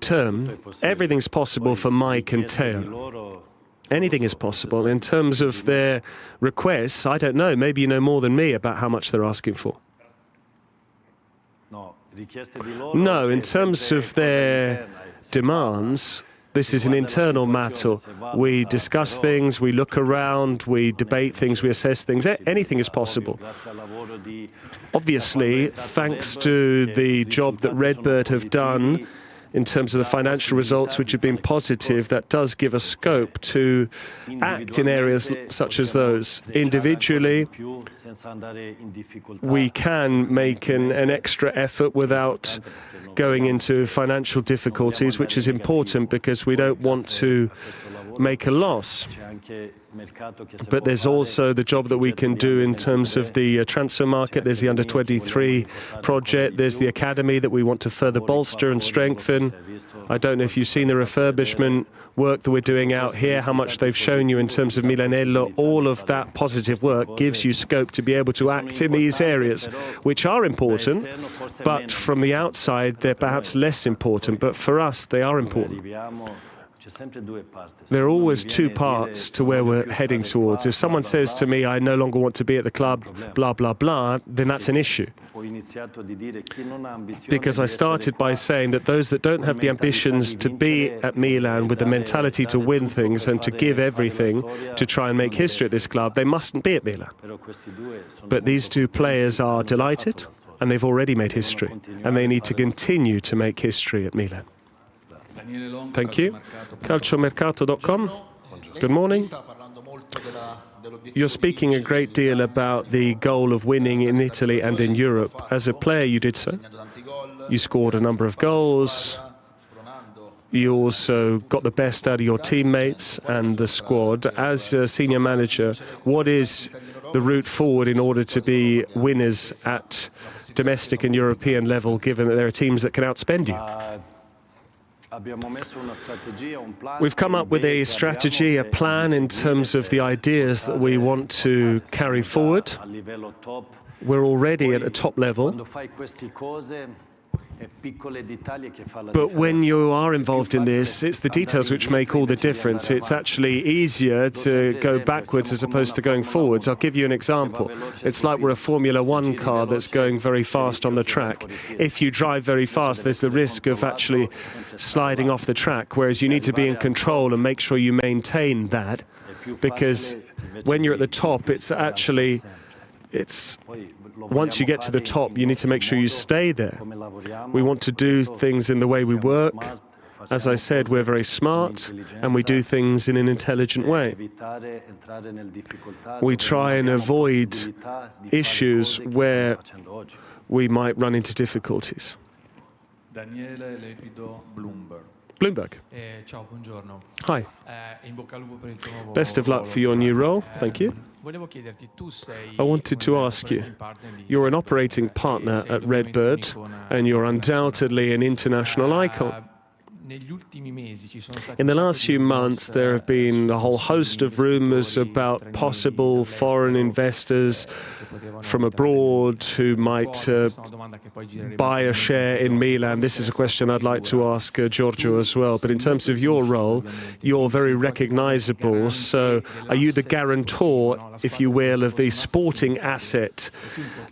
term? Everything's possible for Mike and Theo. Anything is possible. In terms of their requests, I don't know. Maybe you know more than me about how much they're asking for. No, in terms of their demands, this is an internal matter. We discuss things, we look around, we debate things, we assess things. Anything is possible. Obviously, thanks to the job that Redbird have done in terms of the financial results, which have been positive, that does give us scope to act in areas such as those. Individually, we can make an extra effort without going into financial difficulties, which is important because we don't want to make a loss. But there's also the job that we can do in terms of the transfer market. There's the under-23 project. There's the academy that we want to further bolster and strengthen. I don't know if you've seen the refurbishment work that we're doing out here, how much they've shown you in terms of Milanello. All of that positive work gives you scope to be able to act in these areas, which are important, but from the outside, they're perhaps less important. But for us, they are important. There are always two parts to where we're heading towards. If someone says to me, I no longer want to be at the club, blah, blah, blah, then that's an issue. Because I started by saying that those that don't have the ambitions to be at Milan with the mentality to win things and to give everything to try and make history at this club, they mustn't be at Milan. But these two players are delighted, and they've already made history, and they need to continue to make history at Milan. Thank you. Calciomercato.com. Good morning. You're speaking a great deal about the goal of winning in Italy and in Europe. As a player, you did so. You scored a number of goals. You also got the best out of your teammates and the squad. As a senior manager, what is the route forward in order to be winners at domestic and European level, given that there are teams that can outspend you? We've come up with a strategy, a plan in terms of the ideas that we want to carry forward. We're already at a top level. But when you are involved in this, it's the details which make all the difference. It's actually easier to go backwards as opposed to going forwards. I'll give you an example. It's like we're a Formula One car that's going very fast on the track. If you drive very fast, there's the risk of actually sliding off the track, whereas you need to be in control and make sure you maintain that, because when you're at the top, once you get to the top, you need to make sure you stay there. We want to do things in the way we work. As I said, we're very smart and we do things in an intelligent way. We try and avoid issues where we might run into difficulties. Bloomberg. Hi. Best of luck for your new role. Thank you. I wanted to ask you, you're an operating partner at Redbird, and you're undoubtedly an international icon. In the last few months, there have been a whole host of rumors about possible foreign investors from abroad who might buy a share in Milan. This is a question I'd like to ask Giorgio as well. But in terms of your role, you're very recognizable. So are you the guarantor, if you will, of the sporting asset?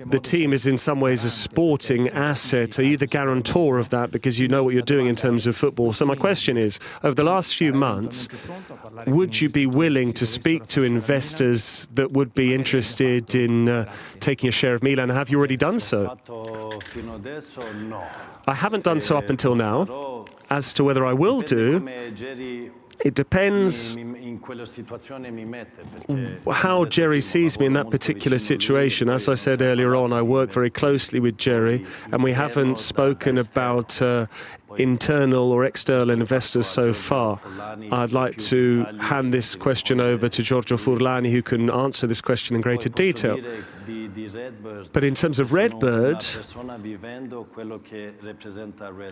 The team is in some ways a sporting asset. Are you the guarantor of that because you know what you're doing in terms of football? So my question is, over the last few months, would you be willing to speak to investors that would be interested in taking a share of Milan? Have you already done so? I haven't done so up until now. As to whether I will do, it depends how Jerry sees me in that particular situation. As I said earlier on, I work very closely with Jerry, and we haven't spoken about internal or external investors so far. I'd like to hand this question over to Giorgio Furlani, who can answer this question in greater detail. But in terms of Redbird,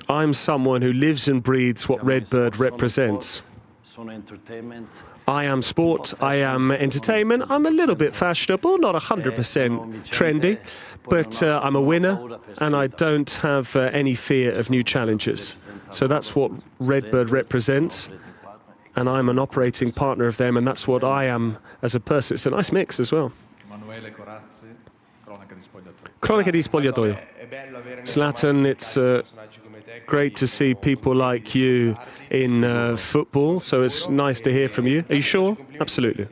I'm someone who lives and breathes what Redbird represents. I am sport, I am entertainment, I'm a little bit fashionable, not 100% trendy, but I'm a winner and I don't have any fear of new challenges. So that's what Redbird represents, and I'm an operating partner of them, and that's what I am as a person. It's a nice mix as well. Cronaca di spogliatoio. Zlatan, it's great to see people like you in football, so it's nice to hear from you. Are you sure? Absolutely.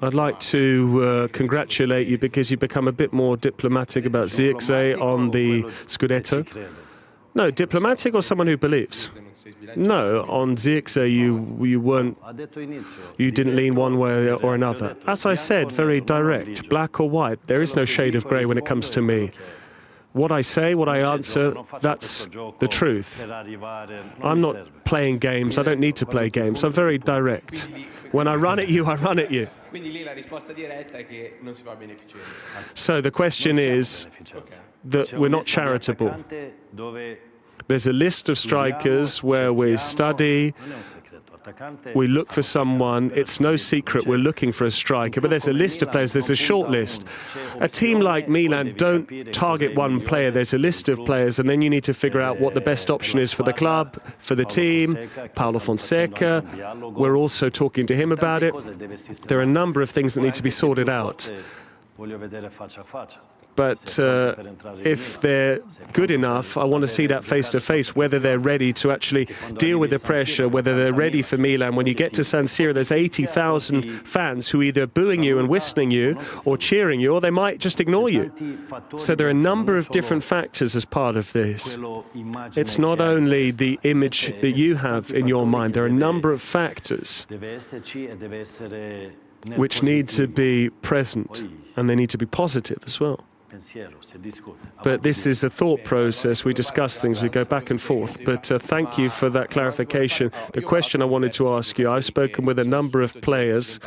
I'd like to congratulate you because you've become a bit more diplomatic about Zirkzee on the Scudetto. No, diplomatic or someone who believes? No, on Zirkzee you didn't lean one way or another. As I said, very direct, black or white. There is no shade of grey when it comes to me. What I say, what I answer, that's the truth. I'm not playing games. I don't need to play games. I'm very direct. When I run at you, I run at you. So the question is that we're not charitable. There's a list of strikers where we study, we look for someone. It's no secret we're looking for a striker, but there's a list of players, there's a short list. A team like Milan don't target one player, there's a list of players, and then you need to figure out what the best option is for the club, for the team. Paulo Fonseca, we're also talking to him about it. There are a number of things that need to be sorted out. But if they're good enough, I want to see that face-to-face, whether they're ready to actually deal with the pressure, whether they're ready for Milan. When you get to San Siro, there's 80,000 fans who are either booing you and whistling you or cheering you, or they might just ignore you. So there are a number of different factors as part of this. It's not only the image that you have in your mind. There are a number of factors which need to be present, and they need to be positive as well. But this is a thought process. We discuss things, we go back and forth. But thank you for that clarification. The question I wanted to ask you, I've spoken with a number of players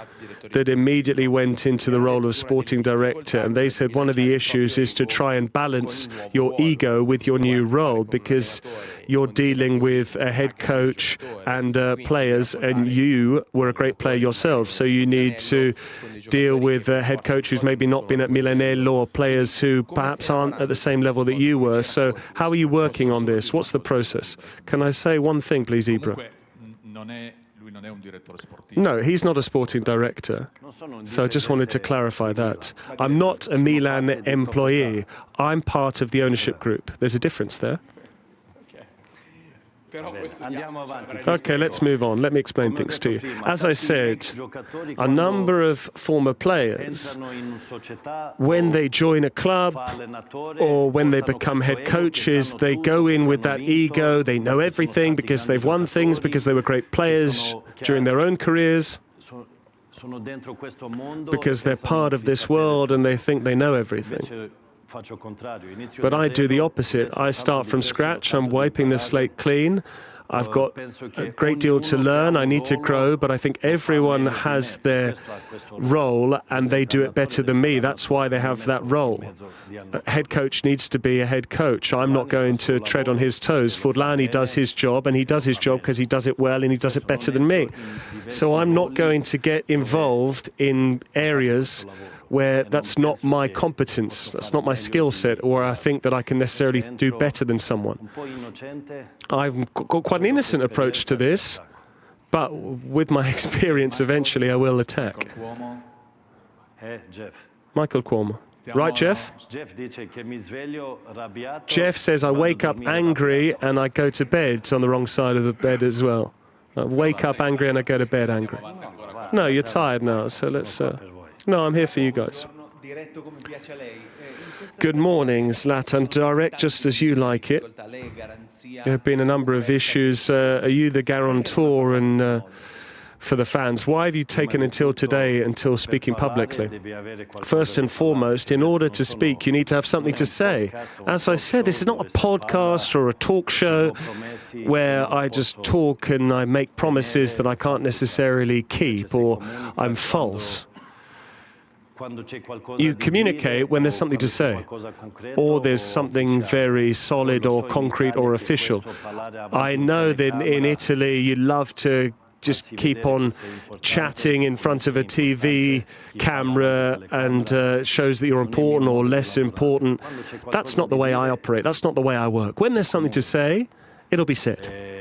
that immediately went into the role of sporting director, and they said one of the issues is to try and balance your ego with your new role, because you're dealing with a head coach and players, and you were a great player yourself, so you need to deal with a head coach who's maybe not been at Milanello, or players who perhaps aren't at the same level that you were. So how are you working on this? What's the process? Can I say one thing, please, Ibra? No, he's not a sporting director. So I just wanted to clarify that. I'm not a Milan employee. I'm part of the ownership group. There's a difference there. Okay, let's move on. Let me explain things to you. As I said, a number of former players, when they join a club or when they become head coaches, they go in with that ego. They know everything because they've won things, because they were great players during their own careers, because they're part of this world and they think they know everything. But I do the opposite. I start from scratch. I'm wiping the slate clean. I've got a great deal to learn. I need to grow, but I think everyone has their role and they do it better than me. That's why they have that role. A head coach needs to be a head coach. I'm not going to tread on his toes. Furlani does his job, and he does his job because he does it well and he does it better than me. So I'm not going to get involved in areas where that's not my competence, that's not my skill set, or I think that I can necessarily do better than someone. I've got quite an innocent approach to this, but with my experience, eventually I will attack. Michael Cuomo. Right, Jeff? Jeff says I wake up angry and I go to bed on the wrong side of the bed as well. I wake up angry and I go to bed angry. No, you're tired now, so let's... No, I'm here for you guys. Good morning, Zlatan. Direct just as you like it. There have been a number of issues. Are you the guarantor for the fans? Why have you taken until today until speaking publicly? First and foremost, in order to speak, you need to have something to say. As I said, this is not a podcast or a talk show where I just talk and I make promises that I can't necessarily keep, or I'm false. You communicate when there's something to say, or there's something very solid or concrete or official. I know that in Italy you love to just keep on chatting in front of a TV camera and shows that you're important or less important. That's not the way I operate. That's not the way I work. When there's something to say, it'll be said.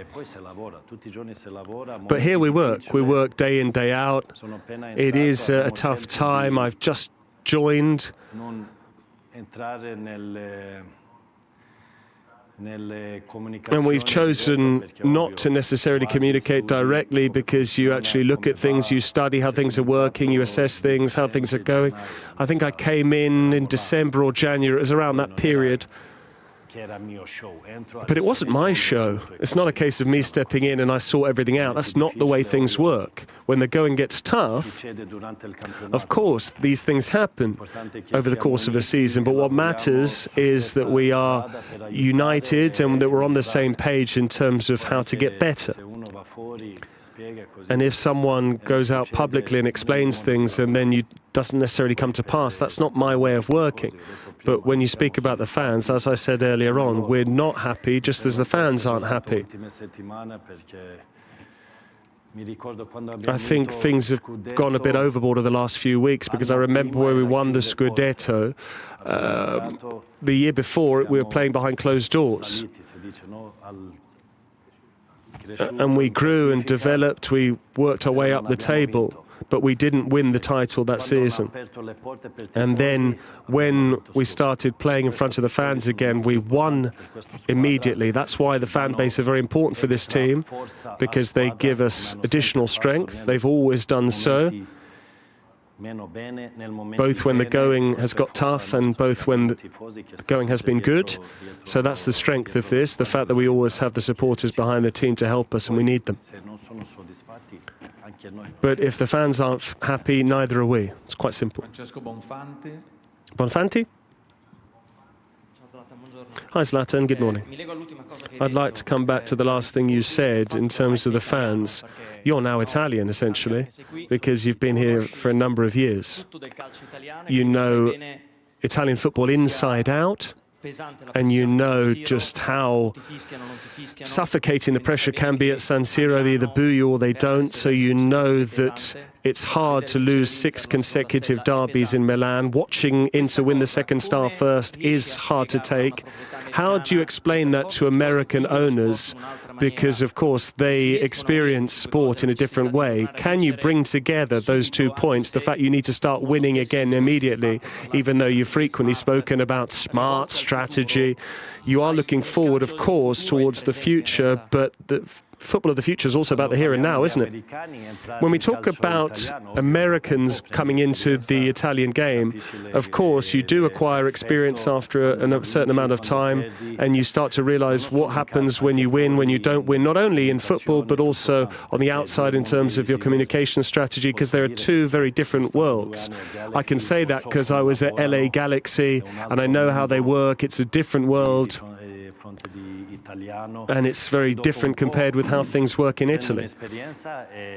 But here we work day in, day out. It is a tough time. I've just joined. And we've chosen not to necessarily communicate directly, because you actually look at things, you study how things are working, you assess things, how things are going. I think I came in December or January, it was around that period. But it wasn't my show. It's not a case of me stepping in and I sort everything out. That's not the way things work. When the going gets tough, of course, these things happen over the course of a season. But what matters is that we are united and that we're on the same page in terms of how to get better. And if someone goes out publicly and explains things and then it doesn't necessarily come to pass, that's not my way of working. But when you speak about the fans, as I said earlier on, we're not happy just as the fans aren't happy. I think things have gone a bit overboard over the last few weeks, because I remember where we won the Scudetto. The year before, we were playing behind closed doors. And we grew and developed, we worked our way up the table, but we didn't win the title that season. And then when we started playing in front of the fans again, we won immediately. That's why the fan base are very important for this team, because they give us additional strength. They've always done so, both when the going has got tough and both when the going has been good. So that's the strength of this, the fact that we always have the supporters behind the team to help us, and we need them. But if the fans aren't happy, neither are we. It's quite simple. Bonfanti? Hi, Zlatan. Good morning. I'd like to come back to the last thing you said in terms of the fans. You're now Italian, essentially, because you've been here for a number of years. You know Italian football inside out, and you know just how suffocating the pressure can be at San Siro. They either boo you or they don't, so you know that it's hard to lose 6 consecutive derbies in Milan. Watching Inter win the second star first is hard to take. How do you explain that to American owners? Because, of course, they experience sport in a different way. Can you bring together those 2 points, the fact you need to start winning again immediately, even though you've frequently spoken about smart strategy? You are looking forward, of course, towards the future, but the football of the future is also about the here and now, isn't it? When we talk about Americans coming into the Italian game, of course, you do acquire experience after a certain amount of time, and you start to realize what happens when you win, when you don't win, not only in football, but also on the outside in terms of your communication strategy, because there are 2 very different worlds. I can say that because I was at LA Galaxy, and I know how they work. It's a different world, and it's very different compared with how things work in Italy.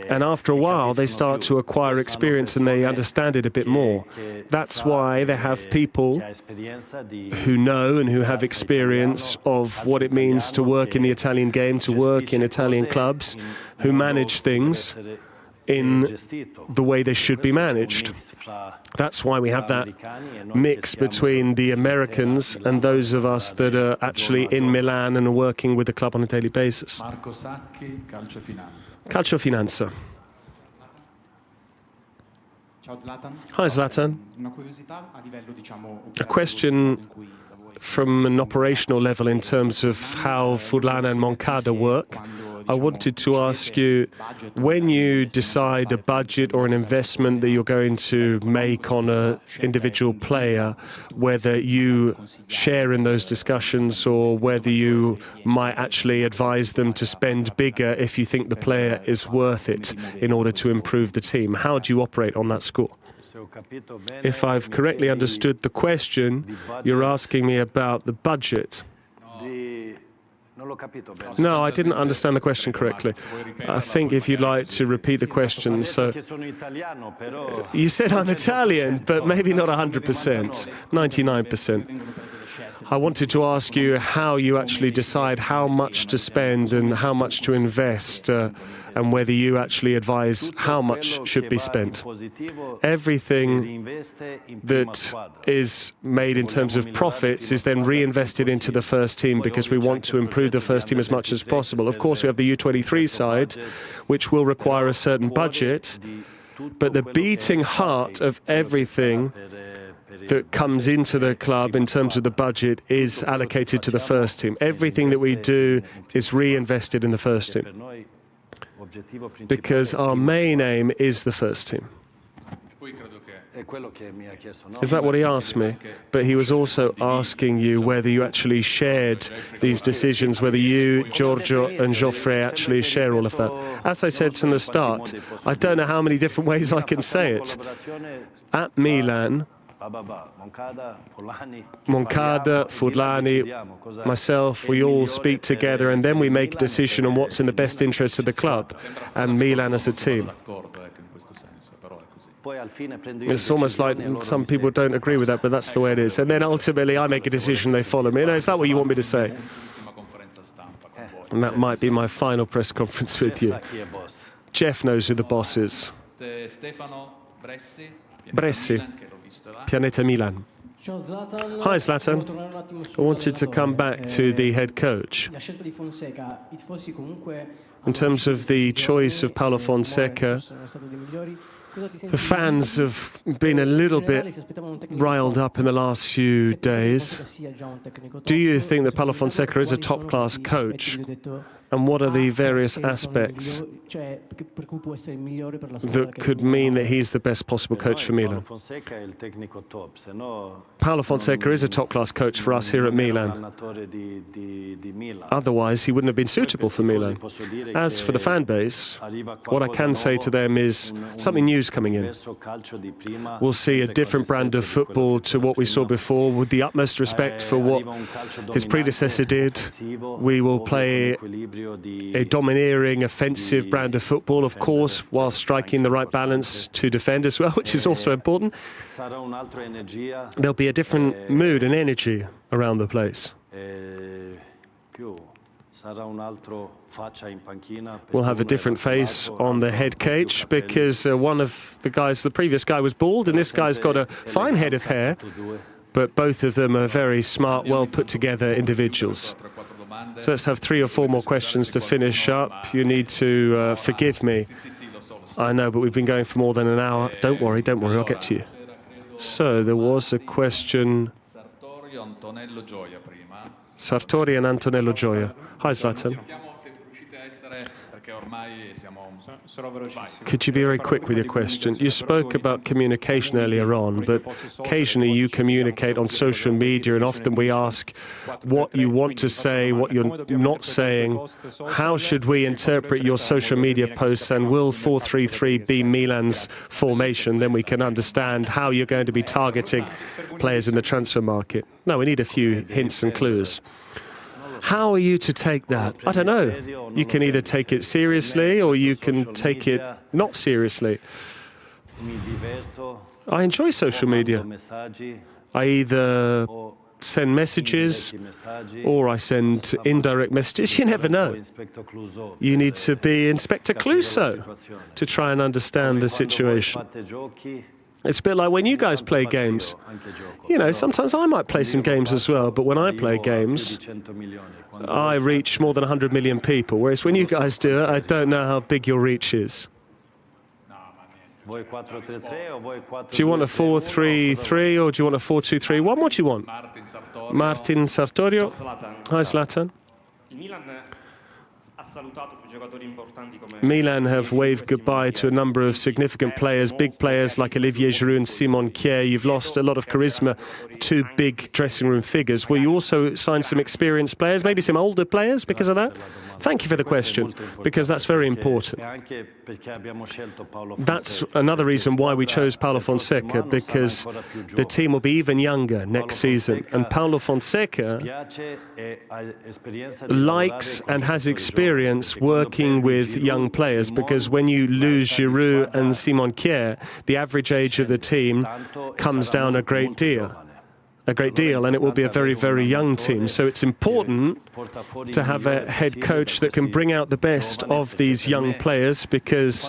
And after a while, they start to acquire experience and they understand it a bit more. That's why they have people who know and who have experience of what it means to work in the Italian game, to work in Italian clubs, who manage things in the way they should be managed. That's why we have that mix between the Americans and those of us that are actually in Milan and are working with the club on a daily basis. Calcio Finanza. Hi, Zlatan. A question from an operational level in terms of how Furlana and Moncada work. I wanted to ask you, when you decide a budget or an investment that you're going to make on an individual player, whether you share in those discussions or whether you might actually advise them to spend bigger if you think the player is worth it in order to improve the team. How do you operate on that score? If I've correctly understood the question, you're asking me about the budget. No, I didn't understand the question correctly. I think if you'd like to repeat the question. So, you said I'm Italian, but maybe not 100%, 99%. I wanted to ask you how you actually decide how much to spend and how much to invest, and whether you actually advise how much should be spent. Everything that is made in terms of profits is then reinvested into the first team because we want to improve the first team as much as possible. Of course, we have the U23 side, which will require a certain budget, but the beating heart of everything that comes into the club in terms of the budget is allocated to the first team. Everything that we do is reinvested in the first team, because our main aim is the first team. Is that what he asked me? But he was also asking you whether you actually shared these decisions, whether you, Giorgio and Geoffrey actually share all of that. As I said from the start, I don't know how many different ways I can say it. At Milan, Moncada, Furlani, myself, we all speak together and then we make a decision on what's in the best interest of the club and Milan as a team. It's almost like some people don't agree with that, but that's the way it is. And then ultimately I make a decision, they follow me. You know, is that what you want me to say? And that might be my final press conference with you. Jeff knows who the boss is. Bressi. Pianeta Milan. Hi, Zlatan. I wanted to come back to the head coach. In terms of the choice of Paulo Fonseca, the fans have been a little bit riled up in the last few days. Do you think that Paulo Fonseca is a top-class coach? And what are the various aspects that could mean that he's the best possible coach for Milan? Paulo Fonseca is a top-class coach for us here at Milan. Otherwise, he wouldn't have been suitable for Milan. As for the fan base, what I can say to them is something new's coming in. We'll see a different brand of football to what we saw before, with the utmost respect for what his predecessor did. We will play a domineering, offensive brand of football, of course, while striking the right balance to defend as well, which is also important. There'll be a different mood and energy around the place. We'll have a different face on the head coach because one of the guys, the previous guy, was bald, and this guy's got a fine head of hair, but both of them are very smart, well put together individuals. So let's have 3 or 4 more questions to finish up. You need to forgive me. I know, but we've been going for more than an hour. Don't worry, I'll get to you. So there was a question. Sartori and Antonello Gioia. Hi, Zlatan. Could you be very quick with your question? You spoke about communication earlier on, but occasionally you communicate on social media, and often we ask what you want to say, what you're not saying. How should we interpret your social media posts, and will 4-3-3 be Milan's formation? Then we can understand how you're going to be targeting players in the transfer market. No, we need a few hints and clues. How are you to take that? I don't know. You can either take it seriously or you can take it not seriously. I enjoy social media. I either send messages or I send indirect messages. You never know. You need to be Inspector Clouseau to try and understand the situation. It's a bit like when you guys play games. You know, sometimes I might play some games as well, but when I play games, I reach more than 100 million people, whereas when you guys do it, I don't know how big your reach is. Do you want a 4-3-3 or do you want a 4-2-3-1? What do you want? Martin Sartorio. Hi, Zlatan. Milan have waved goodbye to a number of significant players, big players like Olivier Giroud and Simon Kjær. You've lost a lot of charisma, 2 big dressing room figures. Will you also sign some experienced players, maybe some older players because of that? Thank you for the question, because that's very important. That's another reason why we chose Paulo Fonseca, because the team will be even younger next season. And Paulo Fonseca likes and has experience working with young players, because when you lose Giroud and Simon Kjær, the average age of the team comes down a great deal, and it will be a very, very young team. So it's important to have a head coach that can bring out the best of these young players, because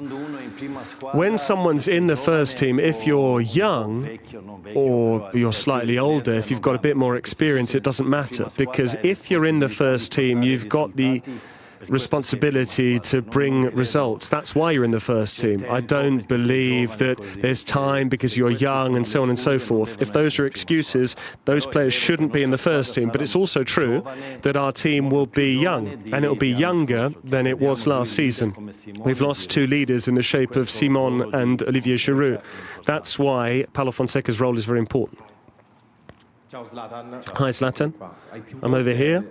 when someone's in the first team, if you're young or you're slightly older, if you've got a bit more experience, it doesn't matter, because if you're in the first team, you've got the responsibility to bring results. That's why you're in the first team. I don't believe that there's time because you're young and so on and so forth. If those are excuses, those players shouldn't be in the first team. But it's also true that our team will be young, and it will be younger than it was last season. We've lost 2 leaders in the shape of Simon and Olivier Giroud. That's why Paulo Fonseca's role is very important. Hi, Zlatan. I'm over here.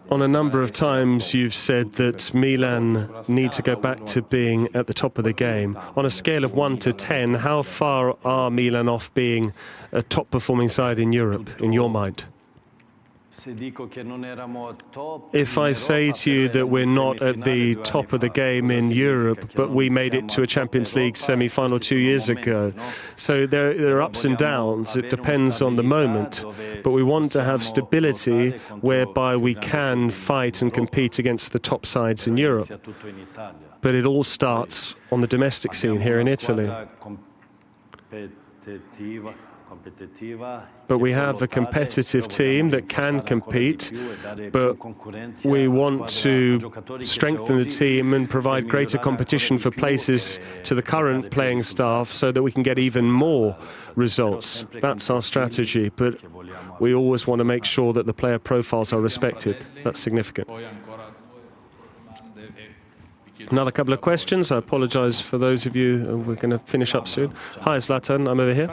On a number of times you've said that Milan need to go back to being at the top of the game. On a scale of 1 to 10, how far are Milan off being a top-performing side in Europe, in your mind? If I say to you that we're not at the top of the game in Europe, but we made it to a Champions League semi-final 2 years ago, so there are ups and downs. It depends on the moment, but we want to have stability whereby we can fight and compete against the top sides in Europe. But it all starts on the domestic scene here in Italy. But we have a competitive team that can compete, but we want to strengthen the team and provide greater competition for places to the current playing staff so that we can get even more results. That's our strategy, but we always want to make sure that the player profiles are respected. That's significant. Another couple of questions. I apologize for those of you. We're going to finish up soon. Hi, Zlatan. I'm over here.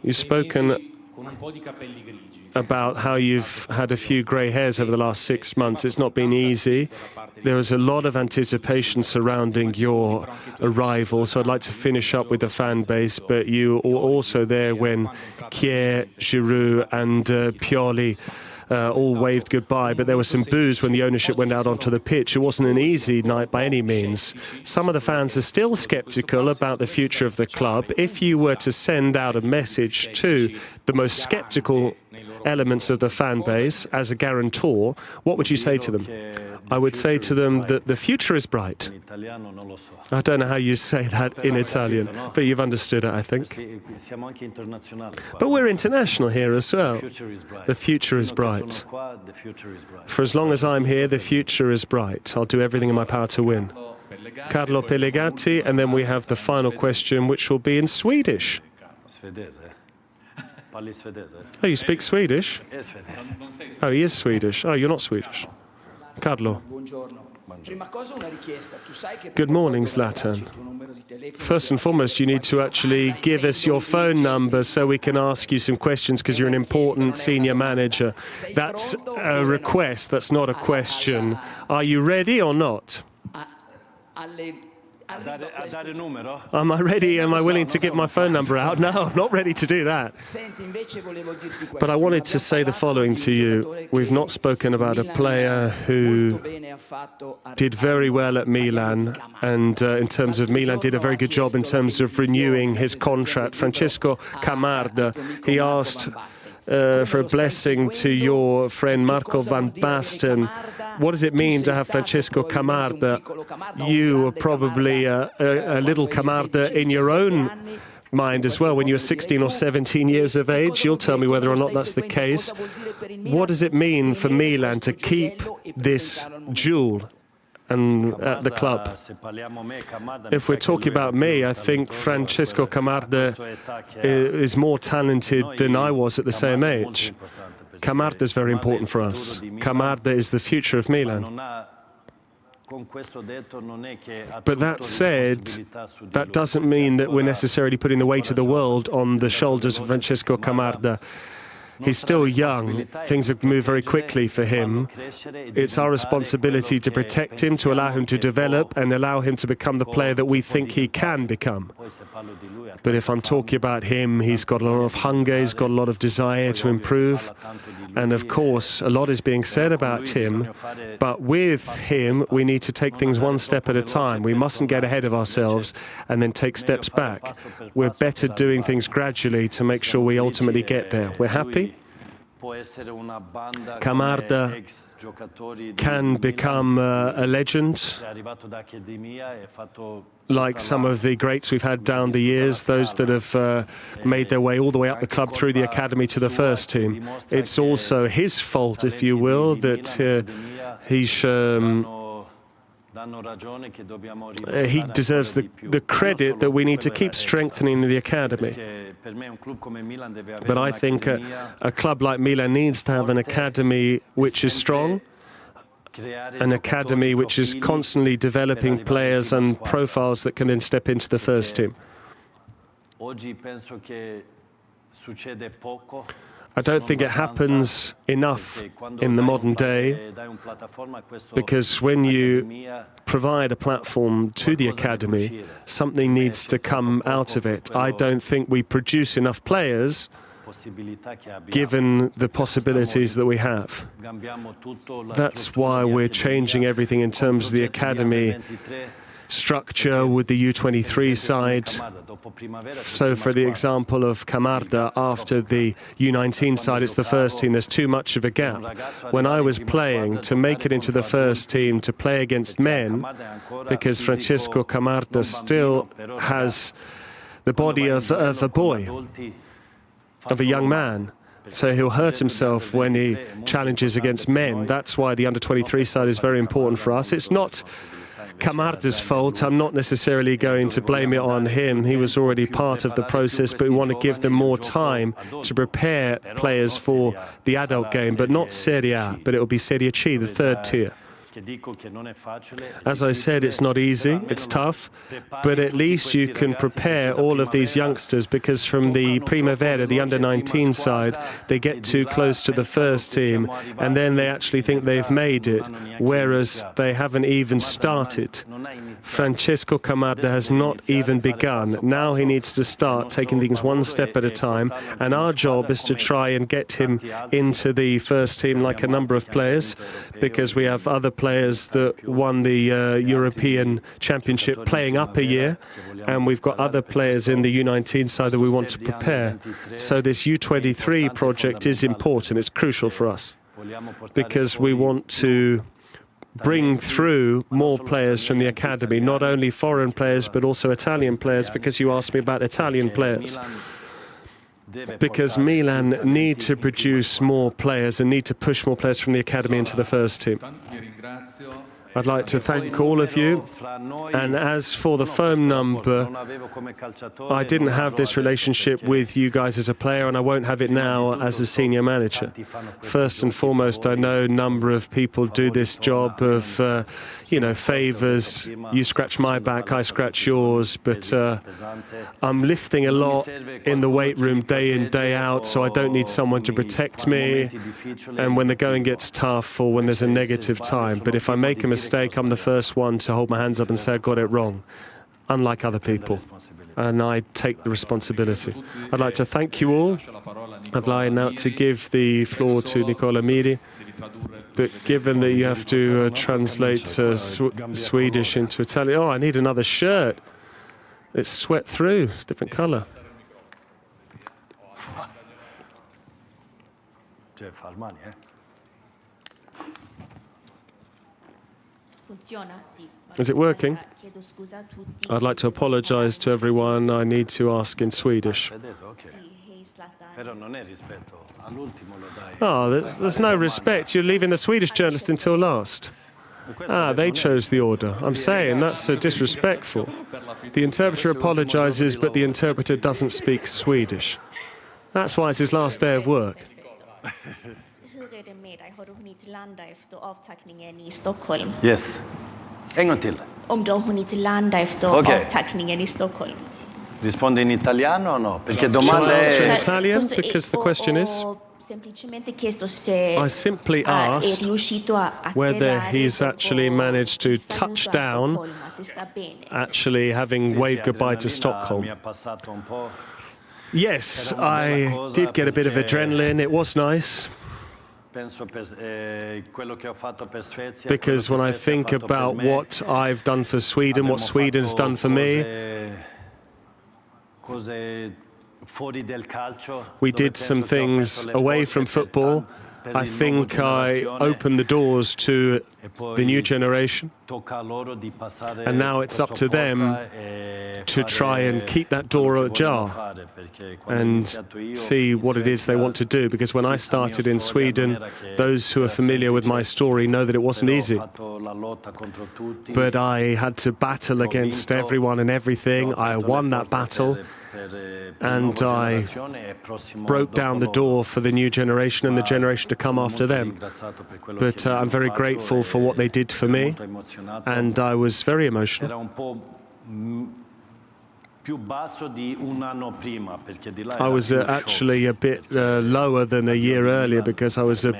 You've spoken about how you've had a few grey hairs over the last 6 months. It's not been easy. There was a lot of anticipation surrounding your arrival, so I'd like to finish up with the fan base, but you were also there when Kier, Giroud and Pioli all waved goodbye, but there were some boos when the ownership went out onto the pitch. It wasn't an easy night by any means. Some of the fans are still sceptical about the future of the club. If you were to send out a message to the most sceptical elements of the fan base as a guarantor, what would you say to them? I would say to them that the future is bright. I don't know how you say that in Italian, but you've understood it, I think. But we're international here as well. The future is bright. For as long as I'm here, the future is bright. I'll do everything in my power to win. Carlo Pellegatti, and then we have the final question, which will be in Swedish. Oh, you speak Swedish? Oh, he is Swedish. Oh, you're not Swedish. Carlo. Good morning, Zlatan. First and foremost, you need to actually give us your phone number so we can ask you some questions, because you're an important senior manager. That's a request, that's not a question. Are you ready or not? Am I ready? Am I willing to give my phone number out? No, I'm not ready to do that. But I wanted to say the following to you. We've not spoken about a player who did very well at Milan, and in terms of Milan, did a very good job in terms of renewing his contract. Francesco Camarda, he asked for a blessing to your friend Marco van Basten. What does it mean to have Francesco Camarda? You were probably a little Camarda in your own mind as well when you were 16 or 17 years of age. You'll tell me whether or not that's the case. What does it mean for Milan to keep this jewel at the club? If we're talking about me, I think Francesco Camarda is more talented than I was at the same age. Camarda is very important for us. Camarda is the future of Milan. But that said, that doesn't mean that we're necessarily putting the weight of the world on the shoulders of Francesco Camarda. He's still young. Things have moved very quickly for him. It's our responsibility to protect him, to allow him to develop and allow him to become the player that we think he can become. But if I'm talking about him, he's got a lot of hunger, he's got a lot of desire to improve. And of course, a lot is being said about him. But with him, we need to take things one step at a time. We mustn't get ahead of ourselves and then take steps back. We're better doing things gradually to make sure we ultimately get there. We're happy. Camarda can become a legend, like some of the greats we've had down the years, those that have made their way all the way up the club through the academy to the first team. It's also his fault, if you will, that he deserves the credit that we need to keep strengthening the academy. But I think a club like Milan needs to have an academy which is strong, an academy which is constantly developing players and profiles that can then step into the first team. I don't think it happens enough in the modern day, because when you provide a platform to the academy, something needs to come out of it. I don't think we produce enough players given the possibilities that we have. That's why we're changing everything in terms of the academy structure with the U23 side. So for the example of Camarda, after the U19 side, it's the first team. There's too much of a gap. When I was playing, to make it into the first team, to play against men, because Francesco Camarda still has the body of a boy, of a young man. So he'll hurt himself when he challenges against men. That's why the under-23 side is very important for us. It's not Camarda's fault. I'm not necessarily going to blame it on him. He was already part of the process, but we want to give them more time to prepare players for the adult game, but not Serie A, but it will be Serie C, the third tier. As I said, it's not easy, it's tough, but at least you can prepare all of these youngsters, because from the Primavera, the under-19 side, they get too close to the first team and then they actually think they've made it, whereas they haven't even started. Francesco Camarda has not even begun. Now he needs to start taking things one step at a time, and our job is to try and get him into the first team like a number of players, because we have other players that won the European Championship playing up a year, and we've got other players in the U19 side that we want to prepare. So this U23 project is important, it's crucial for us, because we want to bring through more players from the academy, not only foreign players but also Italian players, because you asked me about Italian players. Because Milan need to produce more players and need to push more players from the academy into the first team. I'd like to thank all of you. And as for the phone number, I didn't have this relationship with you guys as a player, and I won't have it now as a senior manager. First and foremost, I know a number of people do this job of, favors. You scratch my back, I scratch yours, but I'm lifting a lot in the weight room day in, day out, so I don't need someone to protect me and when the going gets tough or when there's a negative time. But if I make a mistake, I'm the first one to hold my hands up and say I got it wrong, unlike other people. And I take the responsibility. I'd like to thank you all. I'd like now to give the floor to Nicola Miri. But given that you have to translate Swedish into Italian... Oh, I need another shirt. It's sweat through. It's a different color. Is it working? I'd like to apologize to everyone. I need to ask in Swedish. Oh, there's no respect. You're leaving the Swedish journalist until last. Ah, they chose the order. I'm saying that's disrespectful. The interpreter apologizes, but the interpreter doesn't speak Swedish. That's why it's his last day of work. Yes. En gång till. Om du har hunnit landa efter avtackningen I Stockholm. Rispondo in italiano o no? Perché Shall I domanda answer in è... Italian? Because the question is, I simply asked whether he's actually managed to touch down, actually having waved goodbye to Stockholm. Yes, I did get a bit of adrenaline. It was nice. Because when I think about what I've done for Sweden, what Sweden's done for me, we did some things away from football. I think I opened the doors to the new generation, and now it's up to them to try and keep that door ajar and see what it is they want to do. Because when I started in Sweden, those who are familiar with my story know that it wasn't easy. But I had to battle against everyone and everything. I won that battle, and I broke down the door for the new generation and the generation to come after them. But I'm very grateful for what they did for me, and I was very emotional. I was actually a bit lower than a year earlier, because I was a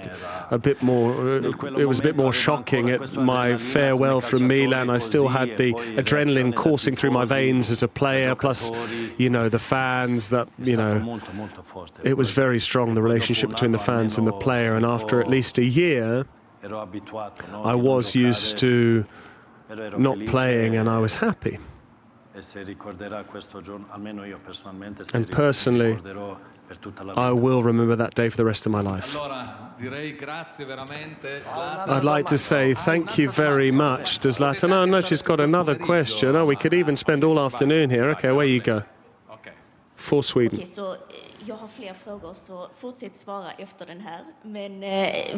bit more. It was a bit more shocking at my farewell from Milan. I still had the adrenaline coursing through my veins as a player, plus, the fans. It was very strong, the relationship between the fans and the player. And after at least a year, I was used to not playing, and I was happy. And personally, I will remember that day for the rest of my life. I'd like to say thank you very much to Zlatan. Oh, no, she's got another question. Oh, we could even spend all afternoon here. Okay, away you go. For Sweden. Jag har fler frågor, så fortsätt svara efter den här. Men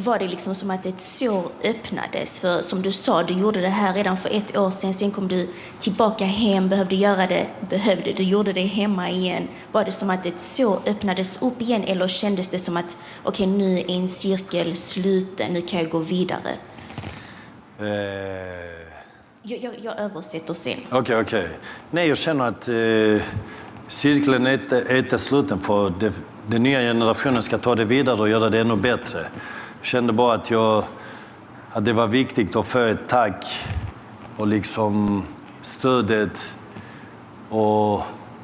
var det liksom som att ett sår öppnades? För som du sa, du gjorde det här redan för 1 år sedan. Sen kom du tillbaka hem, du gjorde det hemma igen. Var det som att ett sår öppnades upp igen? Eller kändes det som att, okej, nu är en cirkel sluten, nu kan jag gå vidare? Jag översätter sen. Okej. Nej, jag känner att cirkeln är inte sluten, för den nya generationen ska ta det vidare och göra det ännu bättre. Jag kände bara att det var viktigt att få ett tack och liksom stödet och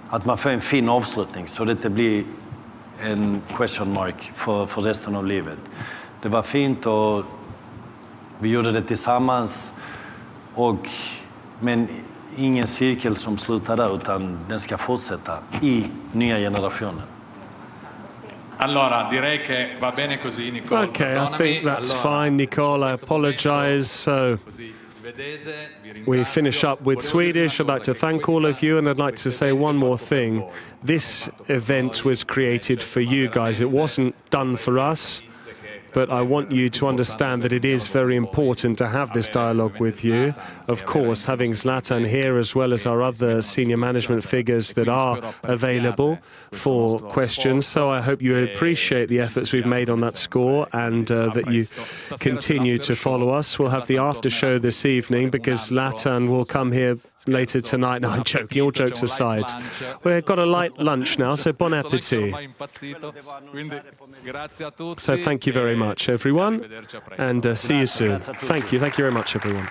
att man får en fin avslutning så det inte blir en question mark för resten av livet. Det var fint och vi gjorde det tillsammans, men ingen cirkel som slutar där, utan den ska fortsätta i nya generationen. Allora, direi che va bene così, Nicole. Okay, I think that's fine, Nicole. I apologize. So we finish up with Swedish. I'd like to thank all of you, and I'd like to say one more thing. This event was created for you guys. It wasn't done for us. But I want you to understand that it is very important to have this dialogue with you. Of course, having Zlatan here, as well as our other senior management figures that are available for questions. So I hope you appreciate the efforts we've made on that score, and that you continue to follow us. We'll have the after show this evening because Zlatan will come here later tonight. No, I'm joking, all jokes aside. We've got a light lunch now, so bon appetit. So thank you very much, everyone, and see you soon. Thank you very much, everyone.